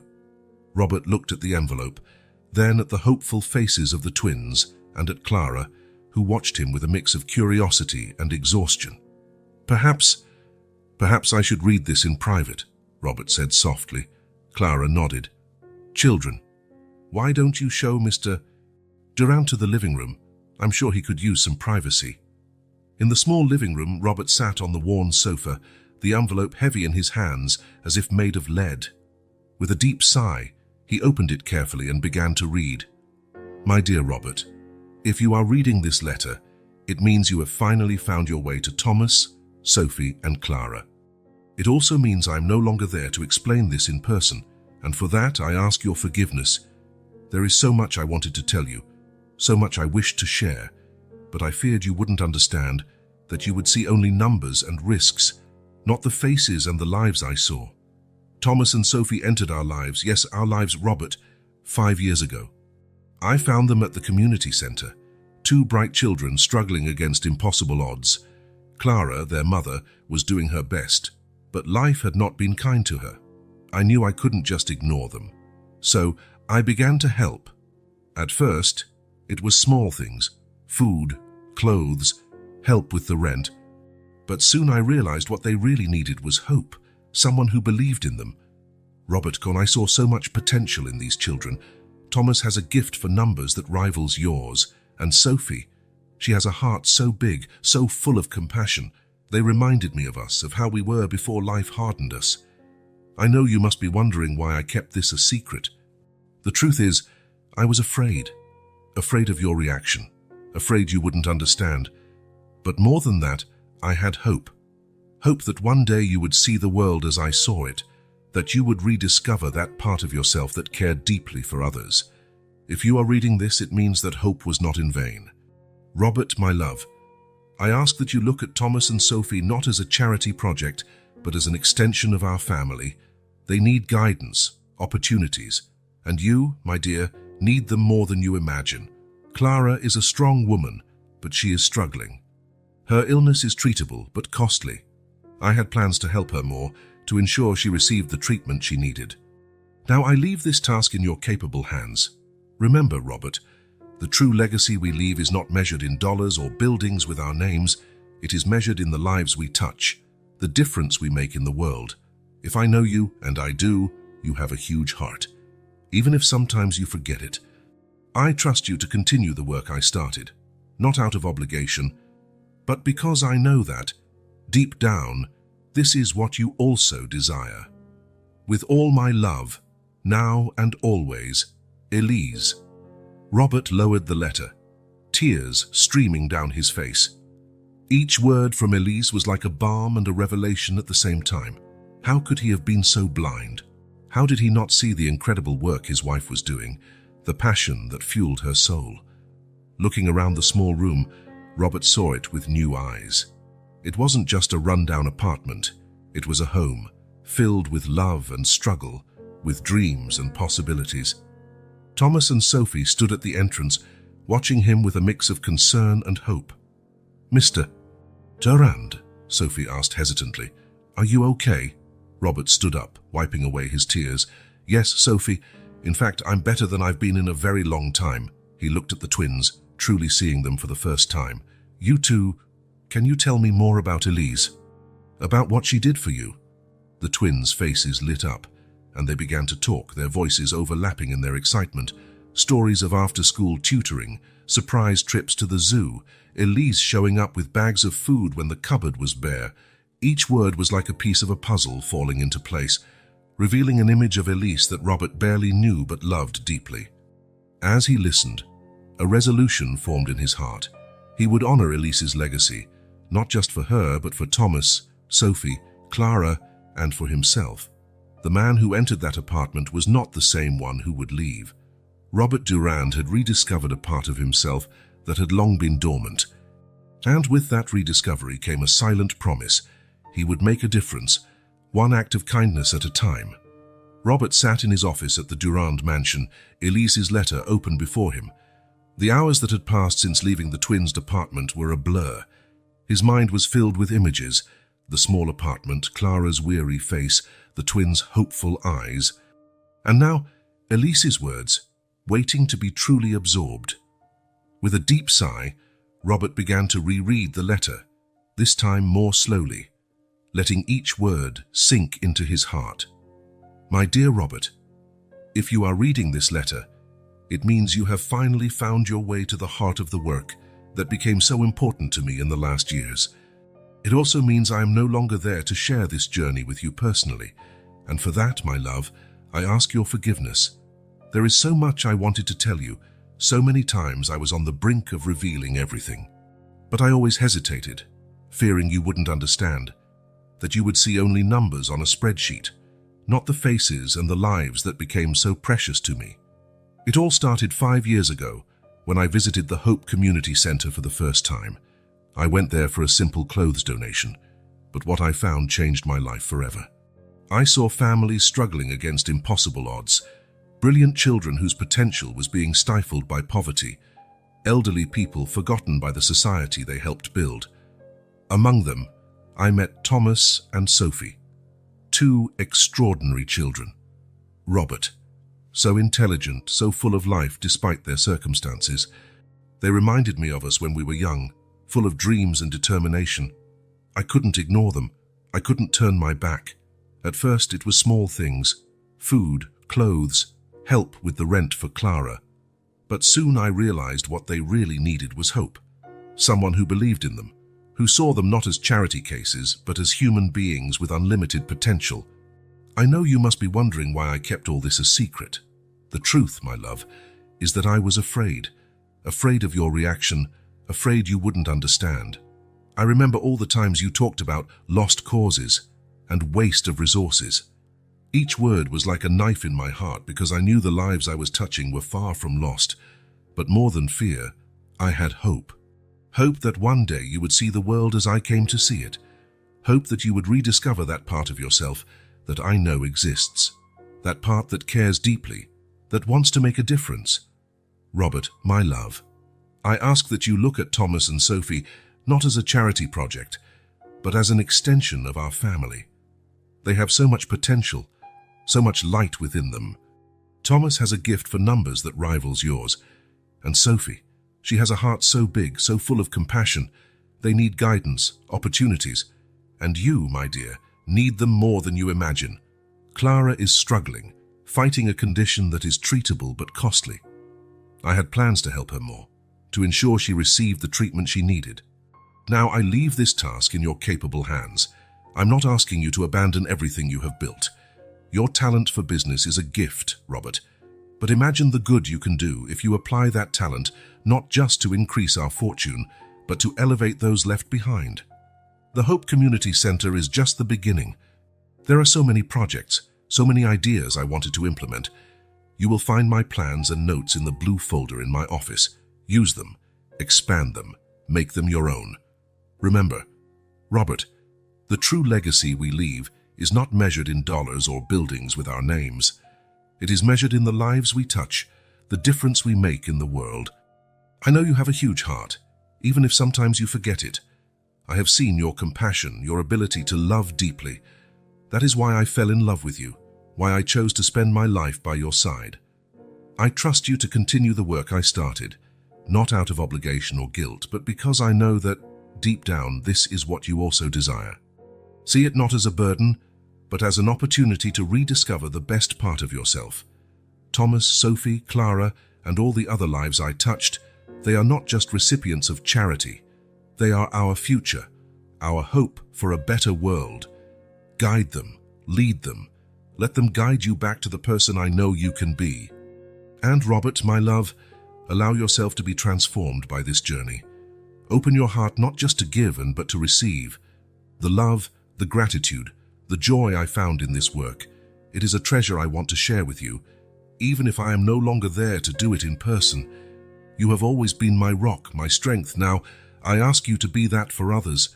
Robert looked at the envelope, then at the hopeful faces of the twins and at Clara, who watched him with a mix of curiosity and exhaustion. Perhaps I should read this in private, Robert said softly. Clara nodded. Children, why don't you show Mr. Durand to the living room? I'm sure he could use some privacy. In the small living room, Robert sat on the worn sofa, the envelope heavy in his hands as if made of lead. With a deep sigh, he opened it carefully and began to read. My dear Robert, if you are reading this letter, it means you have finally found your way to Thomas, Sophie, and Clara. It also means I am no longer there to explain this in person, and for that I ask your forgiveness. There is so much I wanted to tell you, so much I wished to share, but I feared you wouldn't understand, that you would see only numbers and risks, not the faces and the lives I saw. Thomas and Sophie entered our lives, yes, our lives, Robert, 5 years ago. I found them at the community center, 2 bright children struggling against impossible odds. Clara, their mother, was doing her best, but life had not been kind to her. I knew I couldn't just ignore them. So I began to help. At first, it was small things, food, clothes, help with the rent. But soon I realized what they really needed was hope, someone who believed in them. Robert, I saw so much potential in these children. Thomas has a gift for numbers that rivals yours, and Sophie, she has a heart so big, so full of compassion. They reminded me of us, of how we were before life hardened us. I know you must be wondering why I kept this a secret. The truth is, I was afraid of your reaction, afraid you wouldn't understand. But more than that, I had hope. Hope that one day you would see the world as I saw it, that you would rediscover that part of yourself that cared deeply for others. If you are reading this, it means that hope was not in vain. Robert, my love, I ask that you look at Thomas and Sophie not as a charity project, but as an extension of our family. They need guidance, opportunities, and you, my dear, need them more than you imagine. Clara is a strong woman, but she is struggling. Her illness is treatable, but costly. I had plans to help her more, to ensure she received the treatment she needed. Now I leave this task in your capable hands. Remember, Robert, the true legacy we leave is not measured in dollars or buildings with our names. It is measured in the lives we touch, the difference we make in the world. If I know you, and I do, you have a huge heart. Even if sometimes you forget it. I trust you to continue the work I started, not out of obligation, but because I know that, deep down, this is what you also desire. With all my love, now and always, Elise. Robert lowered the letter, tears streaming down his face. Each word from Elise was like a balm and a revelation at the same time. How could he have been so blind? How did he not see the incredible work his wife was doing, the passion that fueled her soul? Looking around the small room, Robert saw it with new eyes. It wasn't just a rundown apartment. It was a home, filled with love and struggle, with dreams and possibilities. Thomas and Sophie stood at the entrance, watching him with a mix of concern and hope. "Mr. Durand," Sophie asked hesitantly, "are you okay?" Robert stood up, wiping away his tears. "Yes, Sophie. In fact, I'm better than I've been in a very long time." He looked at the twins, truly seeing them for the first time. "You two, can you tell me more about Elise? About what she did for you?" The twins' faces lit up, and they began to talk, their voices overlapping in their excitement. Stories of after-school tutoring, surprise trips to the zoo, Elise showing up with bags of food when the cupboard was bare. Each word was like a piece of a puzzle falling into place, revealing an image of Elise that Robert barely knew but loved deeply. As he listened, a resolution formed in his heart. He would honor Elise's legacy, not just for her, but for Thomas, Sophie, Clara, and for himself. The man who entered that apartment was not the same one who would leave. Robert Durand had rediscovered a part of himself that had long been dormant. And with that rediscovery came a silent promise. He would make a difference, one act of kindness at a time. Robert sat in his office at the Durand mansion, Elise's letter open before him. The hours that had passed since leaving the twins' apartment were a blur. His mind was filled with images, the small apartment, Clara's weary face, the twins' hopeful eyes. And now, Elise's words, waiting to be truly absorbed. With a deep sigh, Robert began to reread the letter, this time more slowly, letting each word sink into his heart. "My dear Robert, if you are reading this letter, it means you have finally found your way to the heart of the work that became so important to me in the last years. It also means I am no longer there to share this journey with you personally, and for that, my love, I ask your forgiveness. There is so much I wanted to tell you, so many times I was on the brink of revealing everything. But I always hesitated. fearing you wouldn't understand, that you would see only numbers on a spreadsheet, not the faces and the lives that became so precious to me. It all started 5 years ago when I visited the Hope Community Center for the first time. I went there for a simple clothes donation, but what I found changed my life forever. I saw families struggling against impossible odds, brilliant children whose potential was being stifled by poverty, elderly people forgotten by the society they helped build. Among them, I met Thomas and Sophie, two extraordinary children. Robert, so intelligent, so full of life despite their circumstances. They reminded me of us when we were young, full of dreams and determination. I couldn't ignore them. I couldn't turn my back. At first it was small things: food, clothes, help with the rent for Clara. But soon I realized what they really needed was hope. Someone who believed in them, who saw them not as charity cases, but as human beings with unlimited potential. I know you must be wondering why I kept all this a secret. The truth, my love, is that I was afraid of your reaction, afraid you wouldn't understand. I remember all the times you talked about lost causes and waste of resources. Each word was like a knife in my heart because I knew the lives I was touching were far from lost. But more than fear, I had hope. Hope that one day you would see the world as I came to see it. Hope that you would rediscover that part of yourself that I know exists. That part that cares deeply, that wants to make a difference. Robert, my love, I ask that you look at Thomas and Sophie not as a charity project, but as an extension of our family. They have so much potential, so much light within them. Thomas has a gift for numbers that rivals yours. And Sophie, she has a heart so big, so full of compassion. They need guidance, opportunities. And you, my dear, need them more than you imagine. Clara is struggling, fighting a condition that is treatable but costly. I had plans to help her more, to ensure she received the treatment she needed. Now I leave this task in your capable hands. I'm not asking you to abandon everything you have built. Your talent for business is a gift, Robert. But imagine the good you can do if you apply that talent not just to increase our fortune, but to elevate those left behind. The Hope Community Center is just the beginning. There are so many projects, so many ideas I wanted to implement. You will find my plans and notes in the blue folder in my office. Use them, expand them, make them your own. Remember, Robert, the true legacy we leave is not measured in dollars or buildings with our names. It is measured in the lives we touch, the difference we make in the world. I know you have a huge heart, even if sometimes you forget it. I have seen your compassion, your ability to love deeply. That is why I fell in love with you, why I chose to spend my life by your side. I trust you to continue the work I started, not out of obligation or guilt, but because I know that, deep down, this is what you also desire. See it not as a burden, but as an opportunity to rediscover the best part of yourself. Thomas, Sophie, Clara, and all the other lives I touched, they are not just recipients of charity. They are our future, our hope for a better world. Guide them, lead them. Let them guide you back to the person I know you can be. And Robert, my love, allow yourself to be transformed by this journey. Open your heart not just to give but to receive. The love, the gratitude, the joy I found in this work, it is a treasure I want to share with you, even if I am no longer there to do it in person. You have always been my rock, my strength. Now, I ask you to be that for others.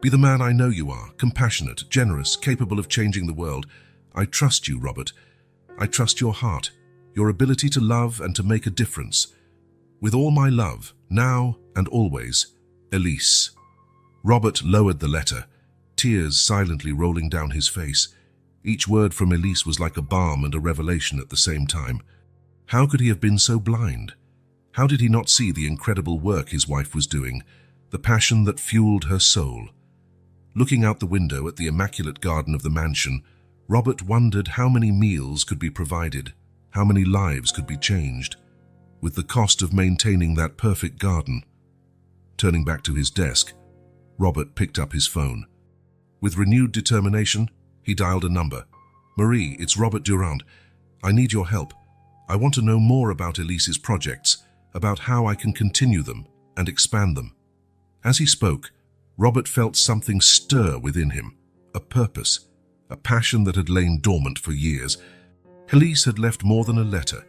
Be the man I know you are, compassionate, generous, capable of changing the world. I trust you, Robert. I trust your heart, your ability to love and to make a difference. With all my love, now and always, Elise. Robert lowered the letter, tears silently rolling down his face. Each word from Elise was like a balm and a revelation at the same time. How could he have been so blind? How did he not see the incredible work his wife was doing, the passion that fueled her soul? Looking out the window at the immaculate garden of the mansion, Robert wondered how many meals could be provided, how many lives could be changed, with the cost of maintaining that perfect garden. Turning back to his desk, Robert picked up his phone. With renewed determination, he dialed a number. "Marie, it's Robert Durand. I need your help. I want to know more about Elise's projects, about how I can continue them and expand them." As he spoke, Robert felt something stir within him, a purpose, a passion that had lain dormant for years. Elise had left more than a letter.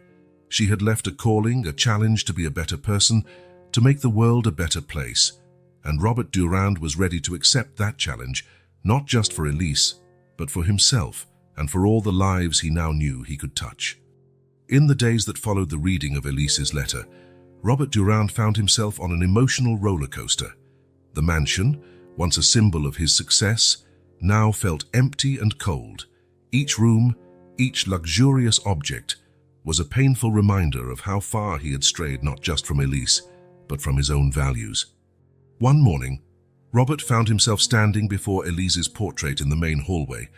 She had left a calling, a challenge to be a better person, to make the world a better place. And Robert Durand was ready to accept that challenge, not just for Elise, but for himself and for all the lives he now knew he could touch. In the days that followed the reading of Elise's letter, Robert Durand found himself on an emotional roller coaster. The mansion, once a symbol of his success, now felt empty and cold. Each room, each luxurious object, was a painful reminder of how far he had strayed not just from Elise, but from his own values. One morning, Robert found himself standing before Elise's portrait in the main hallway.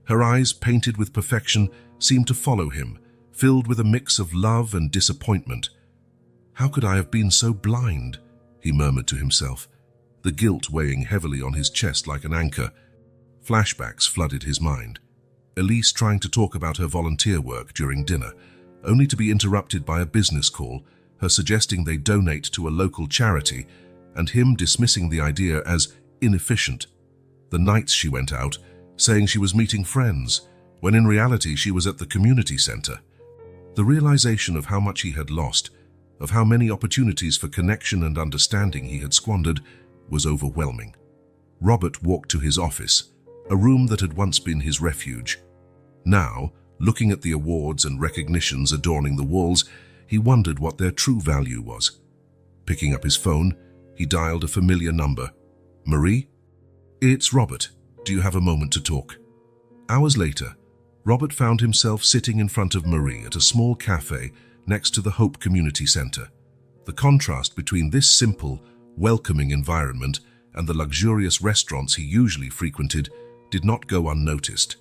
Her eyes, painted with perfection, seemed to follow him, filled with a mix of love and disappointment. "How could I have been so blind?" he murmured to himself, the guilt weighing heavily on his chest like an anchor. Flashbacks flooded his mind. Elise trying to talk about her volunteer work during dinner, only to be interrupted by a business call, her suggesting they donate to a local charity, and him dismissing the idea as inefficient. The nights she went out, saying she was meeting friends, when in reality she was at the community center. The realization of how much he had lost, of how many opportunities for connection and understanding he had squandered, was overwhelming. Robert walked to his office, a room that had once been his refuge. Now, looking at the awards and recognitions adorning the walls, he wondered what their true value was. Picking up his phone, he dialed a familiar number. "Marie? It's Robert. Do you have a moment to talk?" Hours later, Robert found himself sitting in front of Marie at a small cafe next to the Hope Community Center. The contrast between this simple, welcoming environment and the luxurious restaurants he usually frequented did not go unnoticed.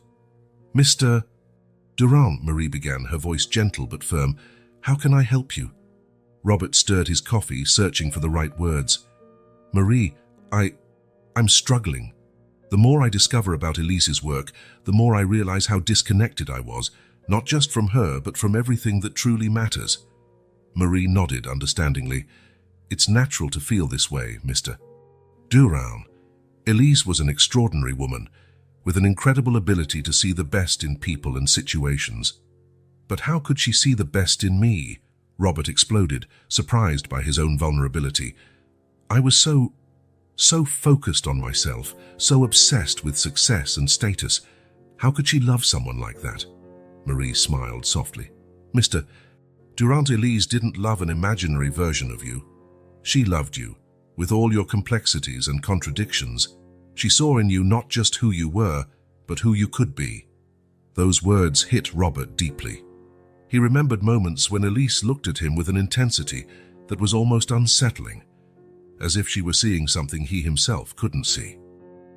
"Mr. Durand," Marie began, her voice gentle but firm, "how can I help you?" Robert stirred his coffee, searching for the right words. "Marie, I'm struggling. The more I discover about Elise's work, the more I realize how disconnected I was, not just from her, but from everything that truly matters." Marie nodded understandingly. "It's natural to feel this way, Mr. Durand. Elise was an extraordinary woman, with an incredible ability to see the best in people and situations. But how could she see the best in me?" Robert exploded, surprised by his own vulnerability. "I was so focused on myself, so obsessed with success and status. How could she love someone like that?" Marie smiled softly. "Mr. Durand, Elise didn't love an imaginary version of you. She loved you, with all your complexities and contradictions. She saw in you not just who you were, but who you could be." Those words hit Robert deeply. He remembered moments when Elise looked at him with an intensity that was almost unsettling, as if she were seeing something he himself couldn't see.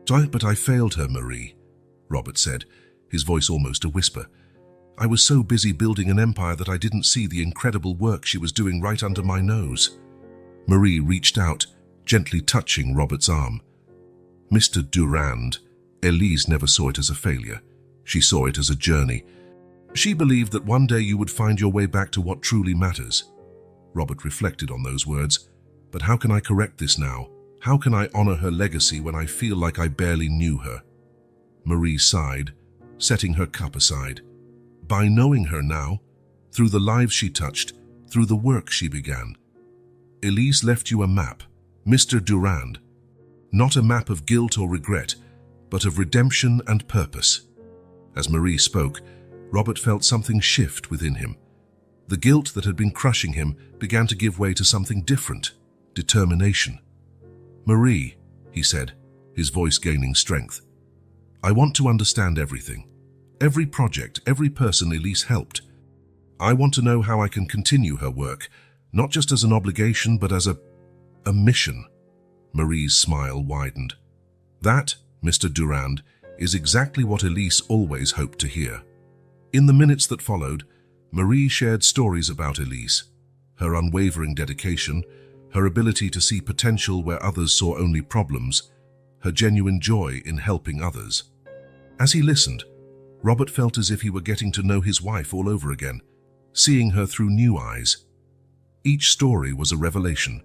But I failed her, Marie," Robert said, his voice almost a whisper. "I was so busy building an empire that I didn't see the incredible work she was doing right under my nose." Marie reached out, gently touching Robert's arm. "Mr. Durand, Elise never saw it as a failure. She saw it as a journey. She believed that one day you would find your way back to what truly matters." Robert reflected on those words. "But how can I correct this now? How can I honor her legacy when I feel like I barely knew her?" Marie sighed, setting her cup aside. "By knowing her now, through the lives she touched, through the work she began, Elise left you a map, Mr. Durand. Not a map of guilt or regret, but of redemption and purpose." As Marie spoke, Robert felt something shift within him. The guilt that had been crushing him began to give way to something different: determination. "Marie," he said, his voice gaining strength, "I want to understand everything. Every project, every person Elise helped. I want to know how I can continue her work, not just as an obligation, but as a mission." Marie's smile widened. "That, Mr. Durand, is exactly what Elise always hoped to hear." In the minutes that followed, Marie shared stories about Elise, her unwavering dedication, her ability to see potential where others saw only problems, her genuine joy in helping others. As he listened, Robert felt as if he were getting to know his wife all over again, seeing her through new eyes. Each story was a revelation.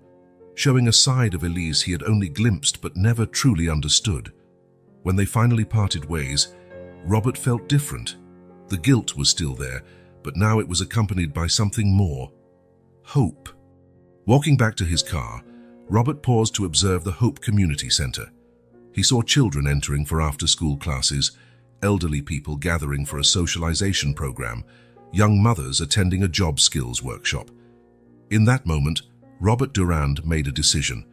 showing a side of Elise he had only glimpsed but never truly understood. When they finally parted ways, Robert felt different. The guilt was still there, but now it was accompanied by something more: hope. Walking back to his car, Robert paused to observe the Hope Community Center. He saw children entering for after-school classes, elderly people gathering for a socialization program, young mothers attending a job skills workshop. In that moment, Robert Durand made a decision.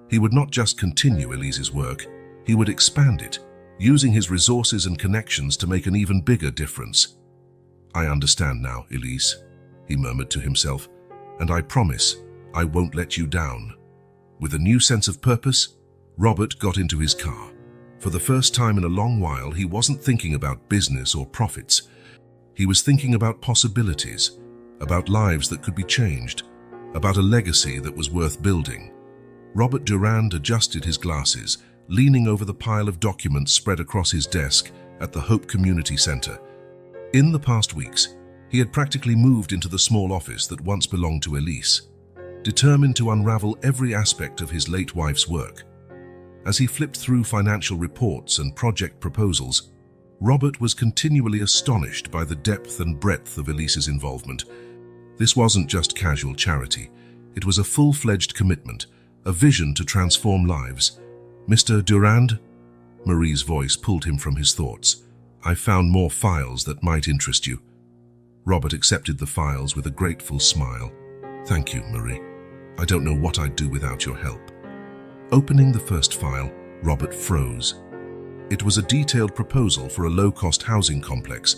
He would not just continue Elise's work, he would expand it, using his resources and connections to make an even bigger difference. "I understand now, Elise," he murmured to himself, "and I promise I won't let you down." With a new sense of purpose, Robert got into his car. For the first time in a long while, he wasn't thinking about business or profits. He was thinking about possibilities, about lives that could be changed, about a legacy that was worth building. Robert Durand adjusted his glasses, leaning over the pile of documents spread across his desk at the Hope Community Center. In the past weeks, he had practically moved into the small office that once belonged to Elise, determined to unravel every aspect of his late wife's work. As he flipped through financial reports and project proposals, Robert was continually astonished by the depth and breadth of Elise's involvement. This wasn't just casual charity. It was a full-fledged commitment, a vision to transform lives. "Mr. Durand?" Marie's voice pulled him from his thoughts. "I found more files that might interest you." Robert accepted the files with a grateful smile. "Thank you, Marie. I don't know what I'd do without your help." Opening the first file, Robert froze. It was a detailed proposal for a low-cost housing complex,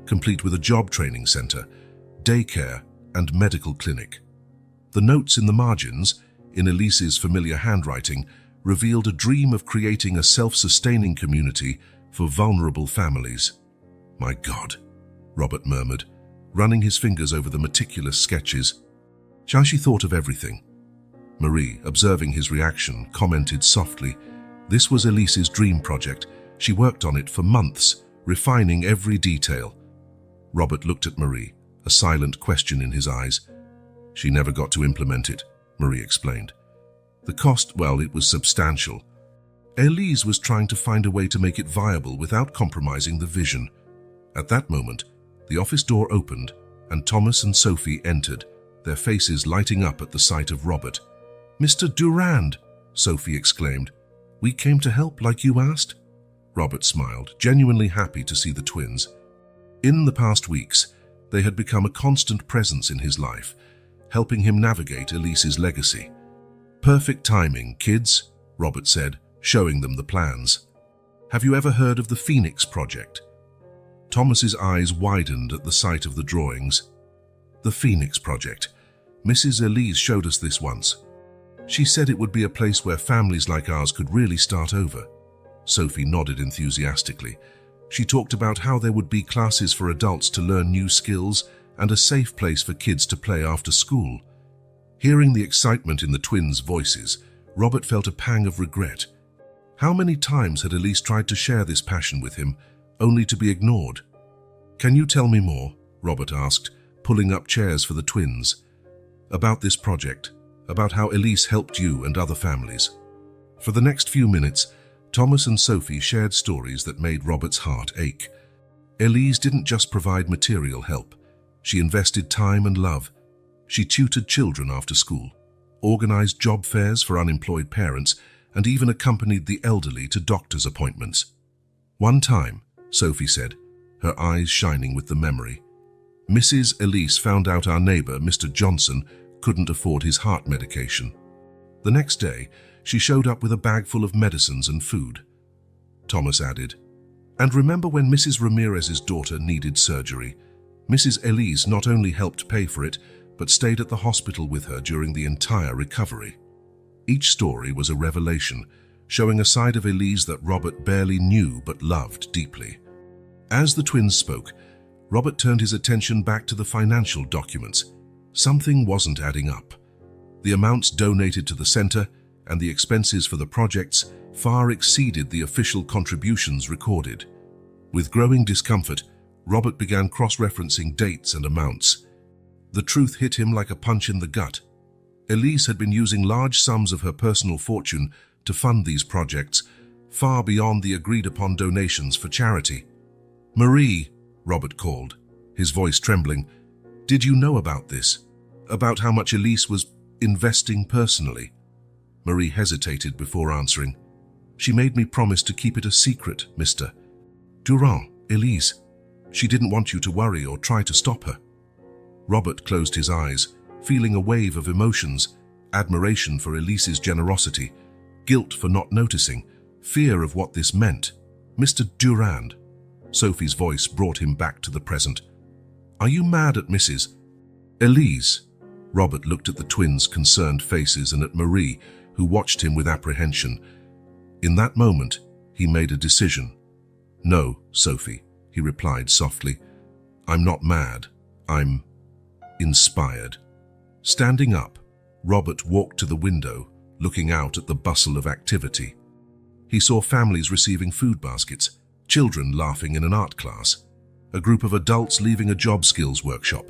complete with a job training center, daycare, and medical clinic. The notes in the margins, in Elise's familiar handwriting, revealed a dream of creating a self-sustaining community for vulnerable families. "My God," Robert murmured, running his fingers over the meticulous sketches. How she thought of everything. Marie, observing his reaction, commented softly, "This was Elise's dream project. She worked on it for months, refining every detail." Robert looked at Marie, a silent question in his eyes. "She never got to implement it," Marie explained. "The cost, well, it was substantial. Elise was trying to find a way to make it viable without compromising the vision." At that moment, the office door opened and Thomas and Sophie entered, their faces lighting up at the sight of Robert. "Mr. Durand," Sophie exclaimed. "We came to help like you asked." Robert smiled, genuinely happy to see the twins. In the past weeks, they had become a constant presence in his life, helping him navigate Elise's legacy. "Perfect timing, kids," Robert said, showing them the plans. "Have you ever heard of the Phoenix Project?" Thomas's eyes widened at the sight of the drawings. "The Phoenix Project. Mrs. Elise showed us this once. She said it would be a place where families like ours could really start over." Sophie nodded enthusiastically. She talked about how there would be classes for adults to learn new skills and a safe place for kids to play after school. Hearing the excitement in the twins' voices, Robert felt a pang of regret. How many times had Elise tried to share this passion with him, only to be ignored? "Can you tell me more?" Robert asked, pulling up chairs for the twins. "About this project, about how Elise helped you and other families." For the next few minutes, Thomas and Sophie shared stories that made Robert's heart ache. Elise didn't just provide material help. She invested time and love. She tutored children after school, organized job fairs for unemployed parents, and even accompanied the elderly to doctor's appointments. One time, Sophie said, her eyes shining with the memory, Mrs. Elise found out our neighbor, Mr. Johnson, couldn't afford his heart medication. The next day, she showed up with a bag full of medicines and food. Thomas added, "And remember when Mrs. Ramirez's daughter needed surgery? Mrs. Elise not only helped pay for it, but stayed at the hospital with her during the entire recovery." Each story was a revelation, showing a side of Elise that Robert barely knew but loved deeply. As the twins spoke, Robert turned his attention back to the financial documents. Something wasn't adding up. The amounts donated to the center and the expenses for the projects far exceeded the official contributions recorded. With growing discomfort, Robert began cross-referencing dates and amounts. The truth hit him like a punch in the gut. Elise had been using large sums of her personal fortune to fund these projects, far beyond the agreed-upon donations for charity. "Marie," Robert called, his voice trembling, "did you know about this? About how much Elise was investing personally?" Marie hesitated before answering. "She made me promise to keep it a secret, Mr. Durand, Elise. She didn't want you to worry or try to stop her." Robert closed his eyes, feeling a wave of emotions: admiration for Elise's generosity, guilt for not noticing, fear of what this meant. "Mr. Durand," Sophie's voice brought him back to the present. "Are you mad at Mrs. Elise?" Robert looked at the twins' concerned faces and at Marie, who watched him with apprehension. In that moment, he made a decision. "No, Sophie," he replied softly. "I'm not mad. I'm inspired." Standing up, Robert walked to the window, looking out at the bustle of activity. He saw families receiving food baskets, children laughing in an art class, a group of adults leaving a job skills workshop.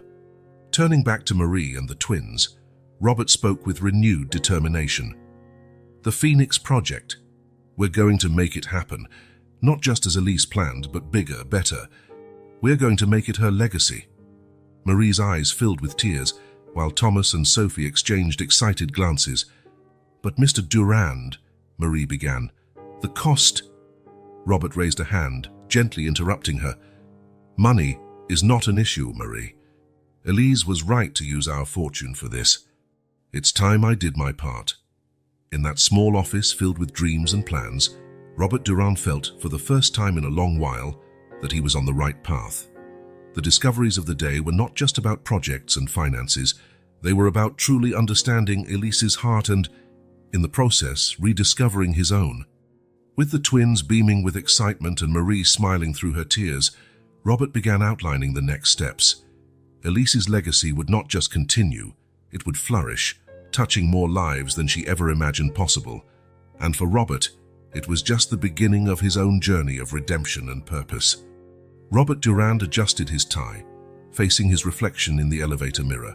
Turning back to Marie and the twins, Robert spoke with renewed determination. "The Phoenix Project. We're going to make it happen, not just as Elise planned, but bigger, better. We're going to make it her legacy." Marie's eyes filled with tears, while Thomas and Sophie exchanged excited glances. "But Mr. Durand," Marie began, "the cost—" Robert raised a hand, gently interrupting her. "Money is not an issue, Marie. Elise was right to use our fortune for this. It's time I did my part." In that small office filled with dreams and plans, Robert Durand felt, for the first time in a long while, that he was on the right path. The discoveries of the day were not just about projects and finances. They were about truly understanding Elise's heart and, in the process, rediscovering his own. With the twins beaming with excitement and Marie smiling through her tears, Robert began outlining the next steps. Elise's legacy would not just continue, it would flourish, touching more lives than she ever imagined possible. And for Robert, it was just the beginning of his own journey of redemption and purpose. Robert Durand adjusted his tie, facing his reflection in the elevator mirror.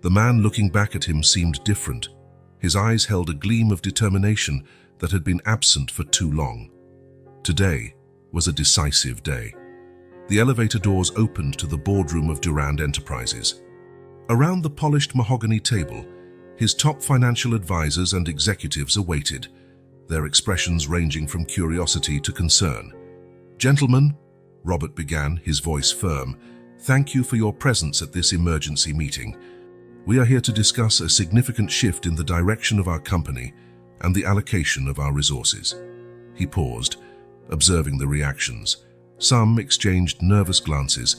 The man looking back at him seemed different. His eyes held a gleam of determination that had been absent for too long. Today was a decisive day. The elevator doors opened to the boardroom of Durand Enterprises. Around the polished mahogany table, his top financial advisors and executives awaited, their expressions ranging from curiosity to concern. "Gentlemen," Robert began, his voice firm, "thank you for your presence at this emergency meeting. We are here to discuss a significant shift in the direction of our company and the allocation of our resources." He paused, observing the reactions. Some exchanged nervous glances,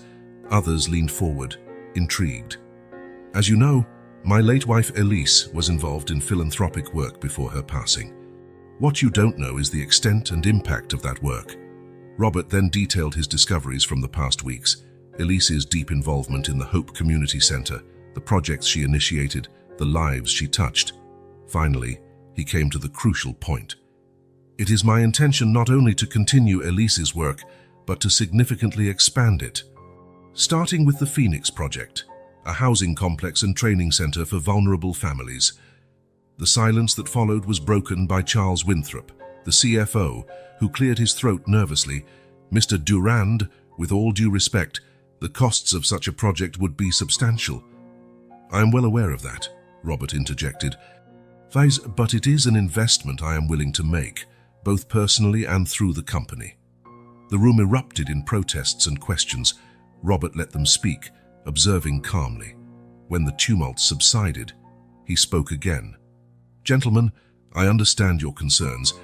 others leaned forward, intrigued. "As you know, my late wife Elise was involved in philanthropic work before her passing. What you don't know is the extent and impact of that work." Robert then detailed his discoveries from the past weeks: Elise's deep involvement in the Hope Community Center, the projects she initiated, the lives she touched. Finally, he came to the crucial point. "It is my intention not only to continue Elise's work, but to significantly expand it. Starting with the Phoenix Project, a housing complex and training center for vulnerable families." The silence that followed was broken by Charles Winthrop, the CFO, who cleared his throat nervously. "Mr. Durand, with all due respect, the costs of such a project would be substantial." "I am well aware of that," Robert interjected. "But it is an investment I am willing to make, both personally and through the company." The room erupted in protests and questions. Robert let them speak, observing calmly. When the tumult subsided, he spoke again. "Gentlemen, I understand your concerns,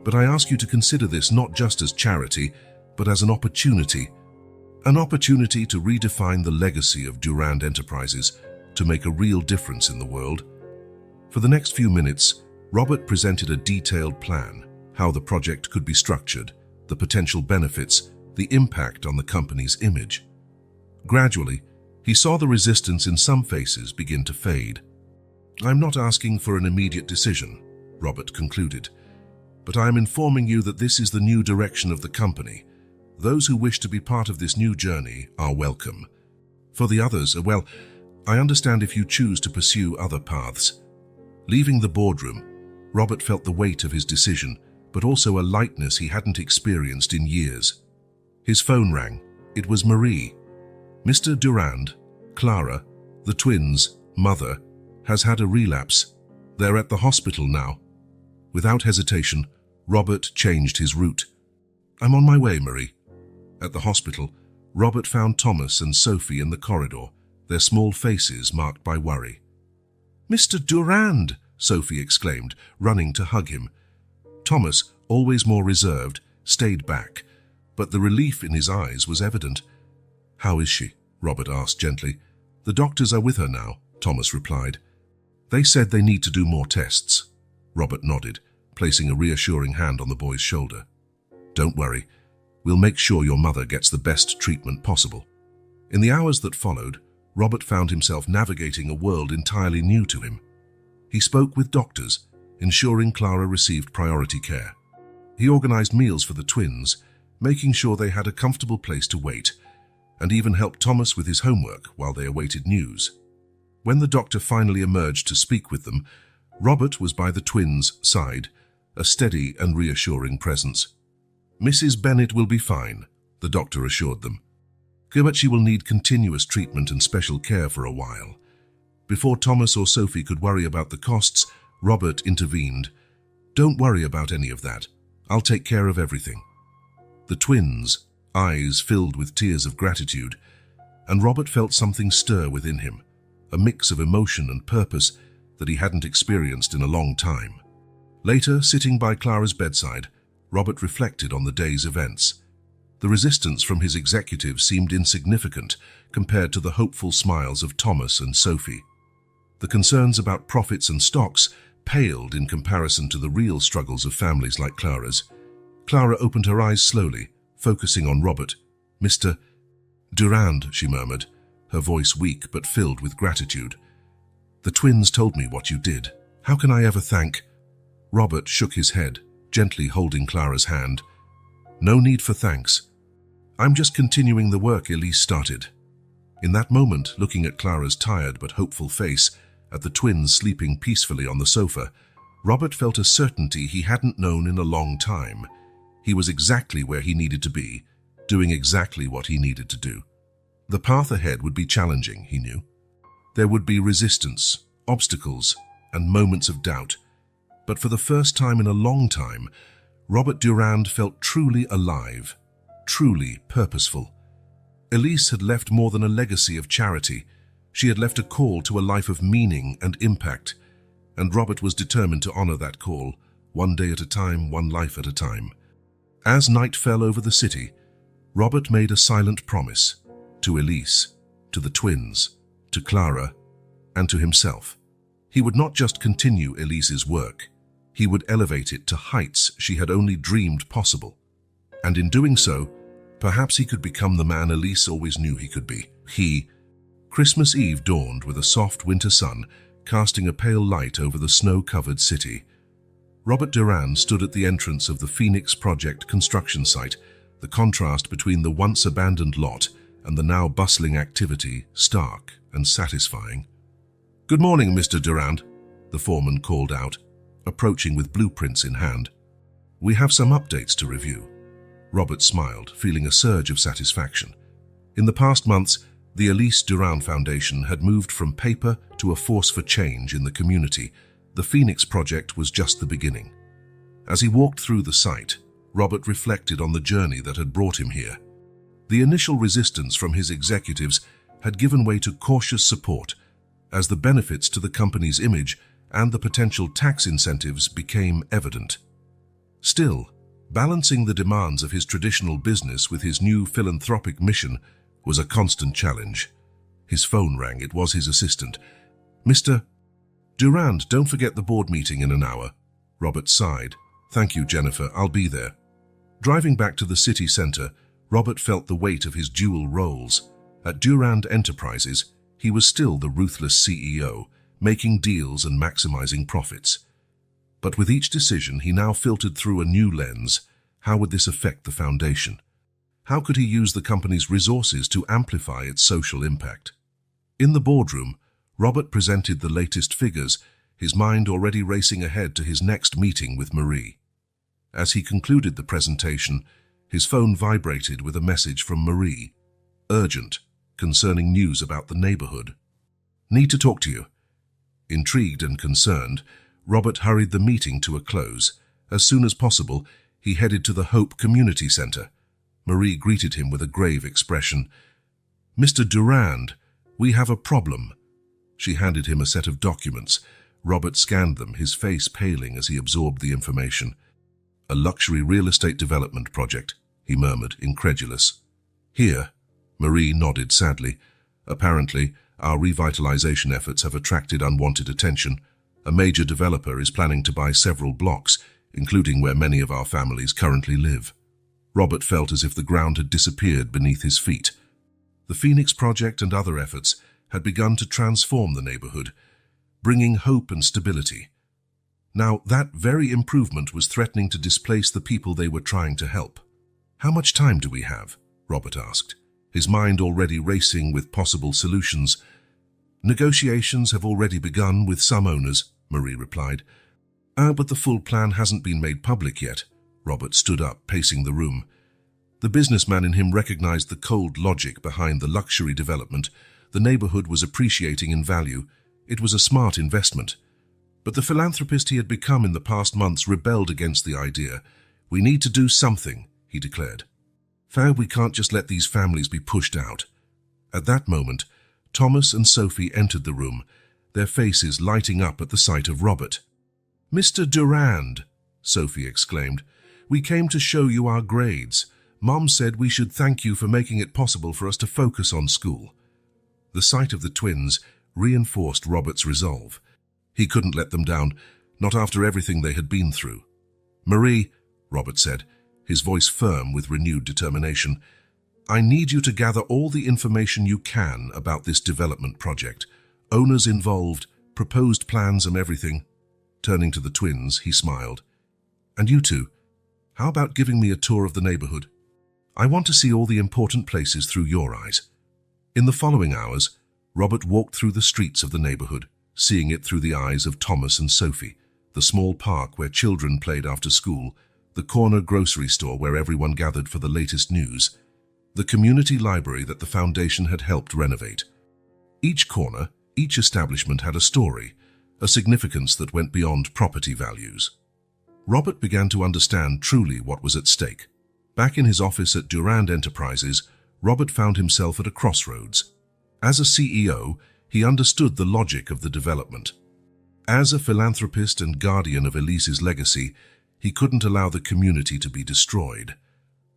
but I ask you to consider this not just as charity, but as an opportunity to redefine the legacy of Durand Enterprises, to make a real difference in the world." For the next few minutes, Robert presented a detailed plan: how the project could be structured, the potential benefits, the impact on the company's image. Gradually, he saw the resistance in some faces begin to fade. "I'm not asking for an immediate decision," Robert concluded, "but I am informing you that this is the new direction of the company. Those who wish to be part of this new journey are welcome. For the others, well, I understand if you choose to pursue other paths. Leaving the boardroom, Robert felt the weight of his decision, but also a lightness he hadn't experienced in years. His phone rang. It was Marie. Mr. Durand, Clara, the twins' mother, has had a relapse. They're at the hospital now. Without hesitation, Robert changed his route. I'm on my way, Marie. At the hospital, Robert found Thomas and Sophie in the corridor, their small faces marked by worry. Mr. Durand, Sophie exclaimed, running to hug him. Thomas, always more reserved, stayed back, but the relief in his eyes was evident. How is she? Robert asked gently. The doctors are with her now, Thomas replied. They said they need to do more tests. Robert nodded, placing a reassuring hand on the boy's shoulder. Don't worry. We'll make sure your mother gets the best treatment possible. In the hours that followed, Robert found himself navigating a world entirely new to him. He spoke with doctors, ensuring Clara received priority care. He organized meals for the twins, making sure they had a comfortable place to wait, and even helped Thomas with his homework while they awaited news. When the doctor finally emerged to speak with them, Robert was by the twins' side, a steady and reassuring presence. Mrs. Bennett will be fine, the doctor assured them. But she will need continuous treatment and special care for a while. Before Thomas or Sophie could worry about the costs, Robert intervened. Don't worry about any of that. I'll take care of everything. The twins' eyes filled with tears of gratitude, and Robert felt something stir within him, a mix of emotion and purpose that he hadn't experienced in a long time. Later, sitting by Clara's bedside, Robert reflected on the day's events. The resistance from his executives seemed insignificant compared to the hopeful smiles of Thomas and Sophie. The concerns about profits and stocks paled in comparison to the real struggles of families like Clara's. Clara opened her eyes slowly, focusing on Robert. Mr. Durand, she murmured, her voice weak but filled with gratitude. The twins told me what you did. How can I ever thank? Robert shook his head, gently holding Clara's hand. No need for thanks. I'm just continuing the work Elise started. In that moment, looking at Clara's tired but hopeful face, at the twins sleeping peacefully on the sofa, Robert felt a certainty he hadn't known in a long time. He was exactly where he needed to be, doing exactly what he needed to do. The path ahead would be challenging, he knew. There would be resistance, obstacles, and moments of doubt. But for the first time in a long time, Robert Durand felt truly alive, truly purposeful. Elise had left more than a legacy of charity. She had left a call to a life of meaning and impact, and Robert was determined to honor that call, one day at a time, one life at a time. As night fell over the city, Robert made a silent promise to Elise, to the twins, to Clara, and to himself. He would not just continue Elise's work, he would elevate it to heights she had only dreamed possible. And in doing so, perhaps he could become the man Elise always knew he could be. Christmas Eve dawned with a soft winter sun, casting a pale light over the snow-covered city. Robert Durand stood at the entrance of the Phoenix Project construction site, the contrast between the once abandoned lot and the now bustling activity stark and satisfying. Good morning, Mr. Durand, the foreman called out, approaching with blueprints in hand. We have some updates to review. Robert smiled, feeling a surge of satisfaction. In the past months, the Elise Durand Foundation had moved from paper to a force for change in the community. The Phoenix Project was just the beginning. As he walked through the site, Robert reflected on the journey that had brought him here. The initial resistance from his executives had given way to cautious support as the benefits to the company's image and the potential tax incentives became evident. Still, balancing the demands of his traditional business with his new philanthropic mission was a constant challenge. His phone rang. It was his assistant. Mr. Durand, don't forget the board meeting in an hour. Robert sighed. Thank you, Jennifer. I'll be there. Driving back to the city center, Robert felt the weight of his dual roles. At Durand Enterprises, he was still the ruthless CEO, making deals and maximizing profits. But with each decision, he now filtered through a new lens. How would this affect the foundation? How could he use the company's resources to amplify its social impact? In the boardroom, Robert presented the latest figures, his mind already racing ahead to his next meeting with Marie. As he concluded the presentation, his phone vibrated with a message from Marie. Urgent, concerning news about the neighborhood. Need to talk to you. Intrigued and concerned, Robert hurried the meeting to a close. As soon as possible, he headed to the Hope Community Center. Marie greeted him with a grave expression. "Mr. Durand, we have a problem." She handed him a set of documents. Robert scanned them, his face paling as he absorbed the information. "A luxury real estate development project," he murmured, incredulous. "Here." Marie nodded sadly. "Apparently, our revitalization efforts have attracted unwanted attention. A major developer is planning to buy several blocks, including where many of our families currently live." Robert felt as if the ground had disappeared beneath his feet. The Phoenix Project and other efforts had begun to transform the neighborhood, bringing hope and stability. Now, that very improvement was threatening to displace the people they were trying to help. "How much time do we have?" Robert asked, his mind already racing with possible solutions. "Negotiations have already begun with some owners," Marie replied. But the full plan hasn't been made public yet." Robert stood up, pacing the room. The businessman in him recognized the cold logic behind the luxury development. The neighborhood was appreciating in value. It was a smart investment. But the philanthropist he had become in the past months rebelled against the idea. "We need to do something," he declared. "We can't just let these families be pushed out." At that moment, Thomas and Sophie entered the room, their faces lighting up at the sight of Robert. "Mr. Durand," Sophie exclaimed, "we came to show you our grades. Mom said we should thank you for making it possible for us to focus on school." The sight of the twins reinforced Robert's resolve. He couldn't let them down, not after everything they had been through. "Marie," Robert said, his voice firm with renewed determination, "I need you to gather all the information you can about this development project. Owners involved, proposed plans and everything." Turning to the twins, he smiled. "And you two, how about giving me a tour of the neighborhood? I want to see all the important places through your eyes." In the following hours, Robert walked through the streets of the neighborhood, seeing it through the eyes of Thomas and Sophie, the small park where children played after school, the corner grocery store where everyone gathered for the latest news, the community library that the foundation had helped renovate. Each corner, each establishment had a story, a significance that went beyond property values. Robert began to understand truly what was at stake. Back in his office at Durand Enterprises, Robert found himself at a crossroads. As a CEO, he understood the logic of the development. As a philanthropist and guardian of Elise's legacy, he couldn't allow the community to be destroyed.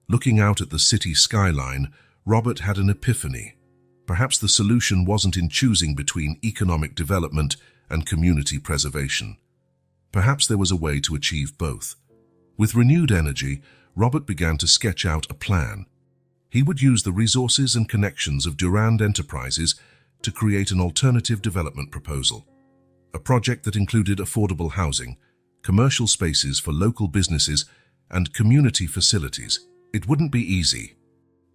Looking out at the city skyline, Robert had an epiphany. Perhaps the solution wasn't in choosing between economic development and community preservation. Perhaps there was a way to achieve both. With renewed energy, Robert began to sketch out a plan. He would use the resources and connections of Durand Enterprises to create an alternative development proposal. A project that included affordable housing, commercial spaces for local businesses, and community facilities. It wouldn't be easy.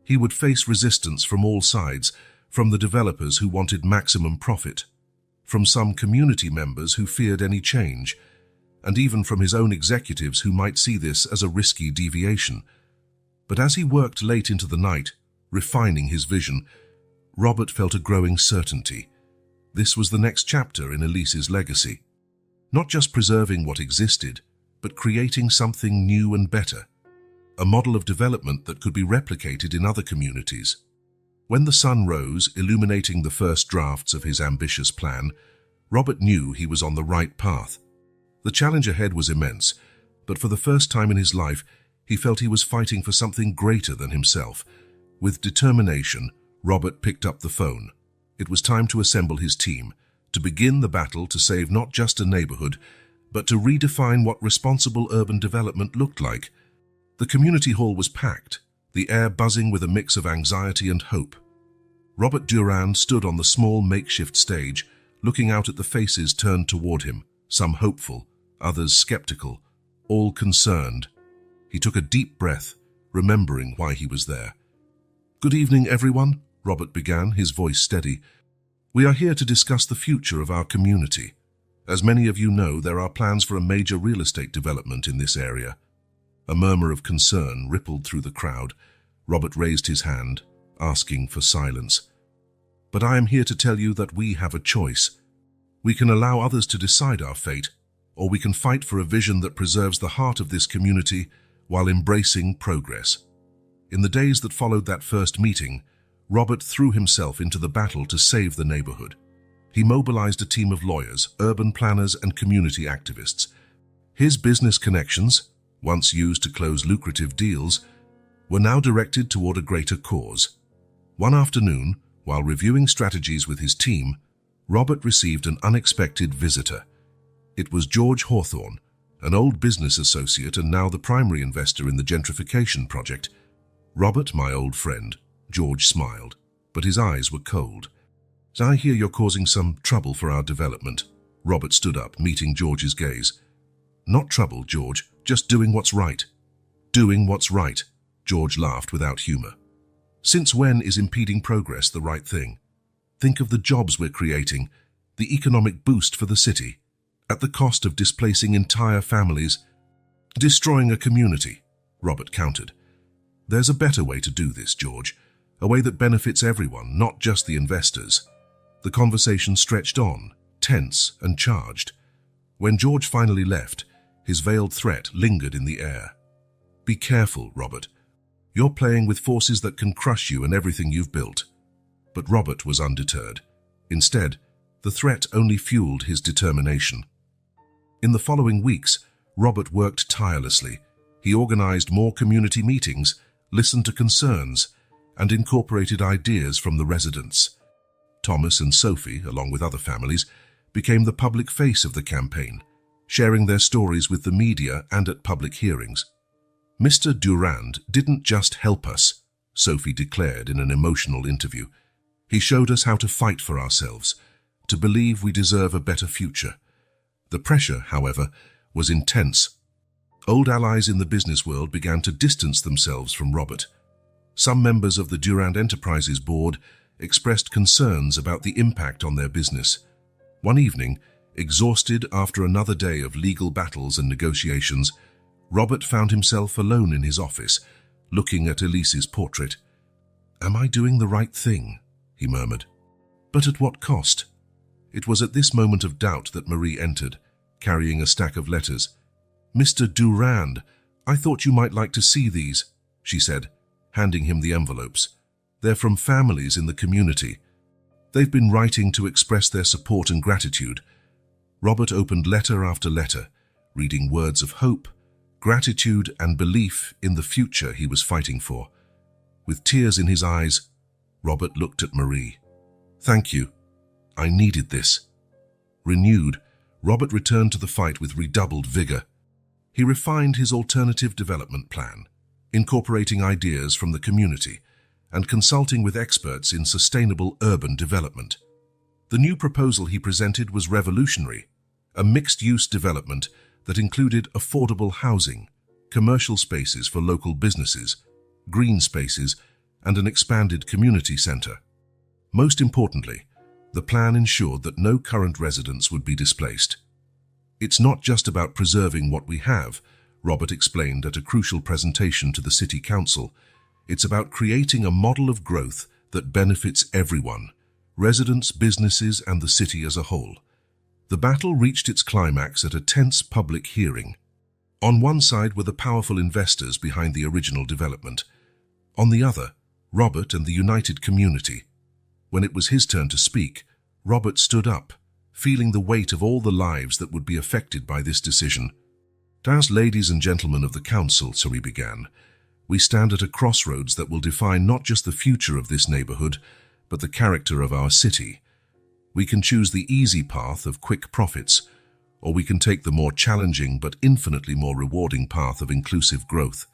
He would face resistance from all sides, from the developers who wanted maximum profit, from some community members who feared any change, and even from his own executives who might see this as a risky deviation. But as he worked late into the night, refining his vision, Robert felt a growing certainty. This was the next chapter in Elise's legacy. Not just preserving what existed, but creating something new and better. A model of development that could be replicated in other communities. When the sun rose, illuminating the first drafts of his ambitious plan, Robert knew he was on the right path. The challenge ahead was immense, but for the first time in his life, he felt he was fighting for something greater than himself. With determination, Robert picked up the phone. It was time to assemble his team, to begin the battle to save not just a neighborhood, but to redefine what responsible urban development looked like. The community hall was packed, the air buzzing with a mix of anxiety and hope. Robert Durand stood on the small makeshift stage, looking out at the faces turned toward him, some hopeful, others skeptical, all concerned. He took a deep breath, remembering why he was there. "Good evening, everyone," Robert began, his voice steady. "We are here to discuss the future of our community. As many of you know, there are plans for a major real estate development in this area." A murmur of concern rippled through the crowd. Robert raised his hand, asking for silence. "But I am here to tell you that we have a choice. We can allow others to decide our fate, or we can fight for a vision that preserves the heart of this community while embracing progress." In the days that followed that first meeting, Robert threw himself into the battle to save the neighborhood. He mobilized a team of lawyers, urban planners, and community activists. His business connections, once used to close lucrative deals, were now directed toward a greater cause. One afternoon, while reviewing strategies with his team, Robert received an unexpected visitor. It was George Hawthorne, an old business associate and now the primary investor in the gentrification project. "Robert, my old friend," George smiled, but his eyes were cold. "I hear you're causing some trouble for our development." Robert stood up, meeting George's gaze. "Not trouble, George, just doing what's right." "Doing what's right," George laughed without humor. "Since when is impeding progress the right thing? Think of the jobs we're creating, the economic boost for the city, at the cost of displacing entire families, destroying a community," Robert countered. "There's a better way to do this, George, a way that benefits everyone, not just the investors." The conversation stretched on, tense and charged. When George finally left, his veiled threat lingered in the air. "Be careful, Robert. You're playing with forces that can crush you and everything you've built." But Robert was undeterred. Instead, the threat only fueled his determination. In the following weeks, Robert worked tirelessly. He organized more community meetings, listened to concerns, and incorporated ideas from the residents. Thomas and Sophie, along with other families, became the public face of the campaign, sharing their stories with the media and at public hearings. "Mr. Durand didn't just help us," Sophie declared in an emotional interview. "He showed us how to fight for ourselves, to believe we deserve a better future." The pressure, however, was intense. Old allies in the business world began to distance themselves from Robert. Some members of the Durand Enterprises board expressed concerns about the impact on their business. One evening, exhausted after another day of legal battles and negotiations, Robert found himself alone in his office, looking at Elise's portrait. "Am I doing the right thing?" he murmured. "But at what cost?" It was at this moment of doubt that Marie entered, carrying a stack of letters. "Mr. Durand, I thought you might like to see these," she said, handing him the envelopes. "They're from families in the community. They've been writing to express their support and gratitude." Robert opened letter after letter, reading words of hope, gratitude, and belief in the future he was fighting for. With tears in his eyes, Robert looked at Marie. "Thank you. I needed this." Renewed, Robert returned to the fight with redoubled vigor. He refined his alternative development plan, incorporating ideas from the community and consulting with experts in sustainable urban development. The new proposal he presented was revolutionary, a mixed-use development that included affordable housing, commercial spaces for local businesses, green spaces, and an expanded community center. Most importantly, the plan ensured that no current residents would be displaced. "It's not just about preserving what we have," Robert explained at a crucial presentation to the City Council. "It's about creating a model of growth that benefits everyone, residents, businesses, and the city as a whole." The battle reached its climax at a tense public hearing. On one side were the powerful investors behind the original development. On the other, Robert and the united community. When it was his turn to speak, Robert stood up, feeling the weight of all the lives that would be affected by this decision. "As ladies and gentlemen of the council," so he began, "we stand at a crossroads that will define not just the future of this neighborhood, but the character of our city. We can choose the easy path of quick profits, or we can take the more challenging but infinitely more rewarding path of inclusive growth."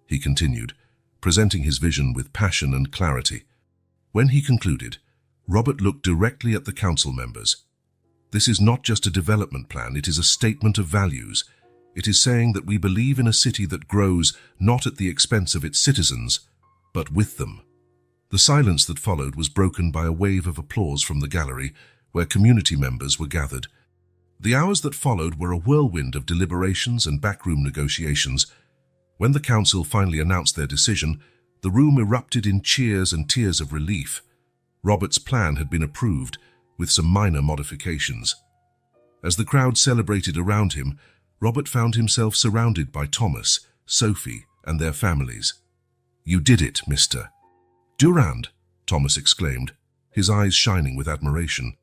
He continued, presenting his vision with passion and clarity. When he concluded, Robert looked directly at the council members. "This is not just a development plan, it is a statement of values. It is saying that we believe in a city that grows not at the expense of its citizens, but with them." The silence that followed was broken by a wave of applause from the gallery, where community members were gathered. The hours that followed were a whirlwind of deliberations and backroom negotiations. When the council finally announced their decision, the room erupted in cheers and tears of relief. Robert's plan had been approved, with some minor modifications. As the crowd celebrated around him, Robert found himself surrounded by Thomas, Sophie, and their families. "You did it, Mr. Durand," Thomas exclaimed, his eyes shining with admiration.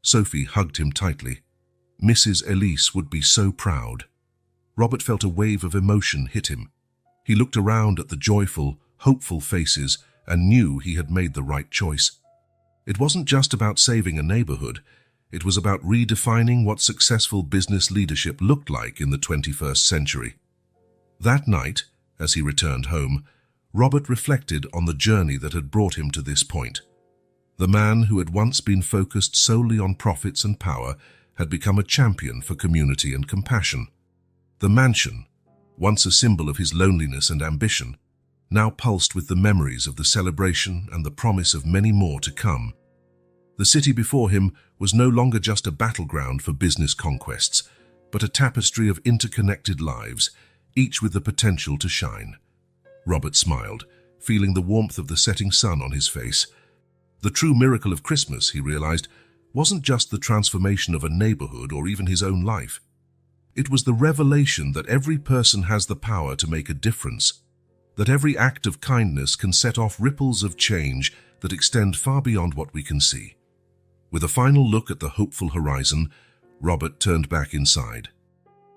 Sophie hugged him tightly. "Mrs. Elise would be so proud." Robert felt a wave of emotion hit him. He looked around at the joyful, hopeful faces and knew he had made the right choice. It wasn't just about saving a neighborhood. It was about redefining what successful business leadership looked like in the 21st century. That night, as he returned home, Robert reflected on the journey that had brought him to this point. The man who had once been focused solely on profits and power had become a champion for community and compassion. The mansion, once a symbol of his loneliness and ambition, now pulsed with the memories of the celebration and the promise of many more to come. The city before him was no longer just a battleground for business conquests, but a tapestry of interconnected lives, each with the potential to shine. Robert smiled, feeling the warmth of the setting sun on his face. The true miracle of Christmas, he realized, wasn't just the transformation of a neighborhood or even his own life. It was the revelation that every person has the power to make a difference, that every act of kindness can set off ripples of change that extend far beyond what we can see. With a final look at the hopeful horizon, Robert turned back inside.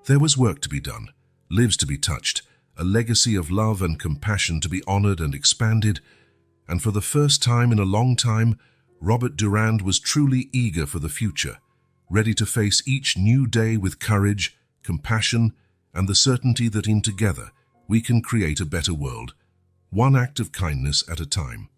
There was work to be done, lives to be touched, a legacy of love and compassion to be honored and expanded, and for the first time in a long time, Robert Durand was truly eager for the future, ready to face each new day with courage, compassion, and the certainty that in together we can create a better world, one act of kindness at a time.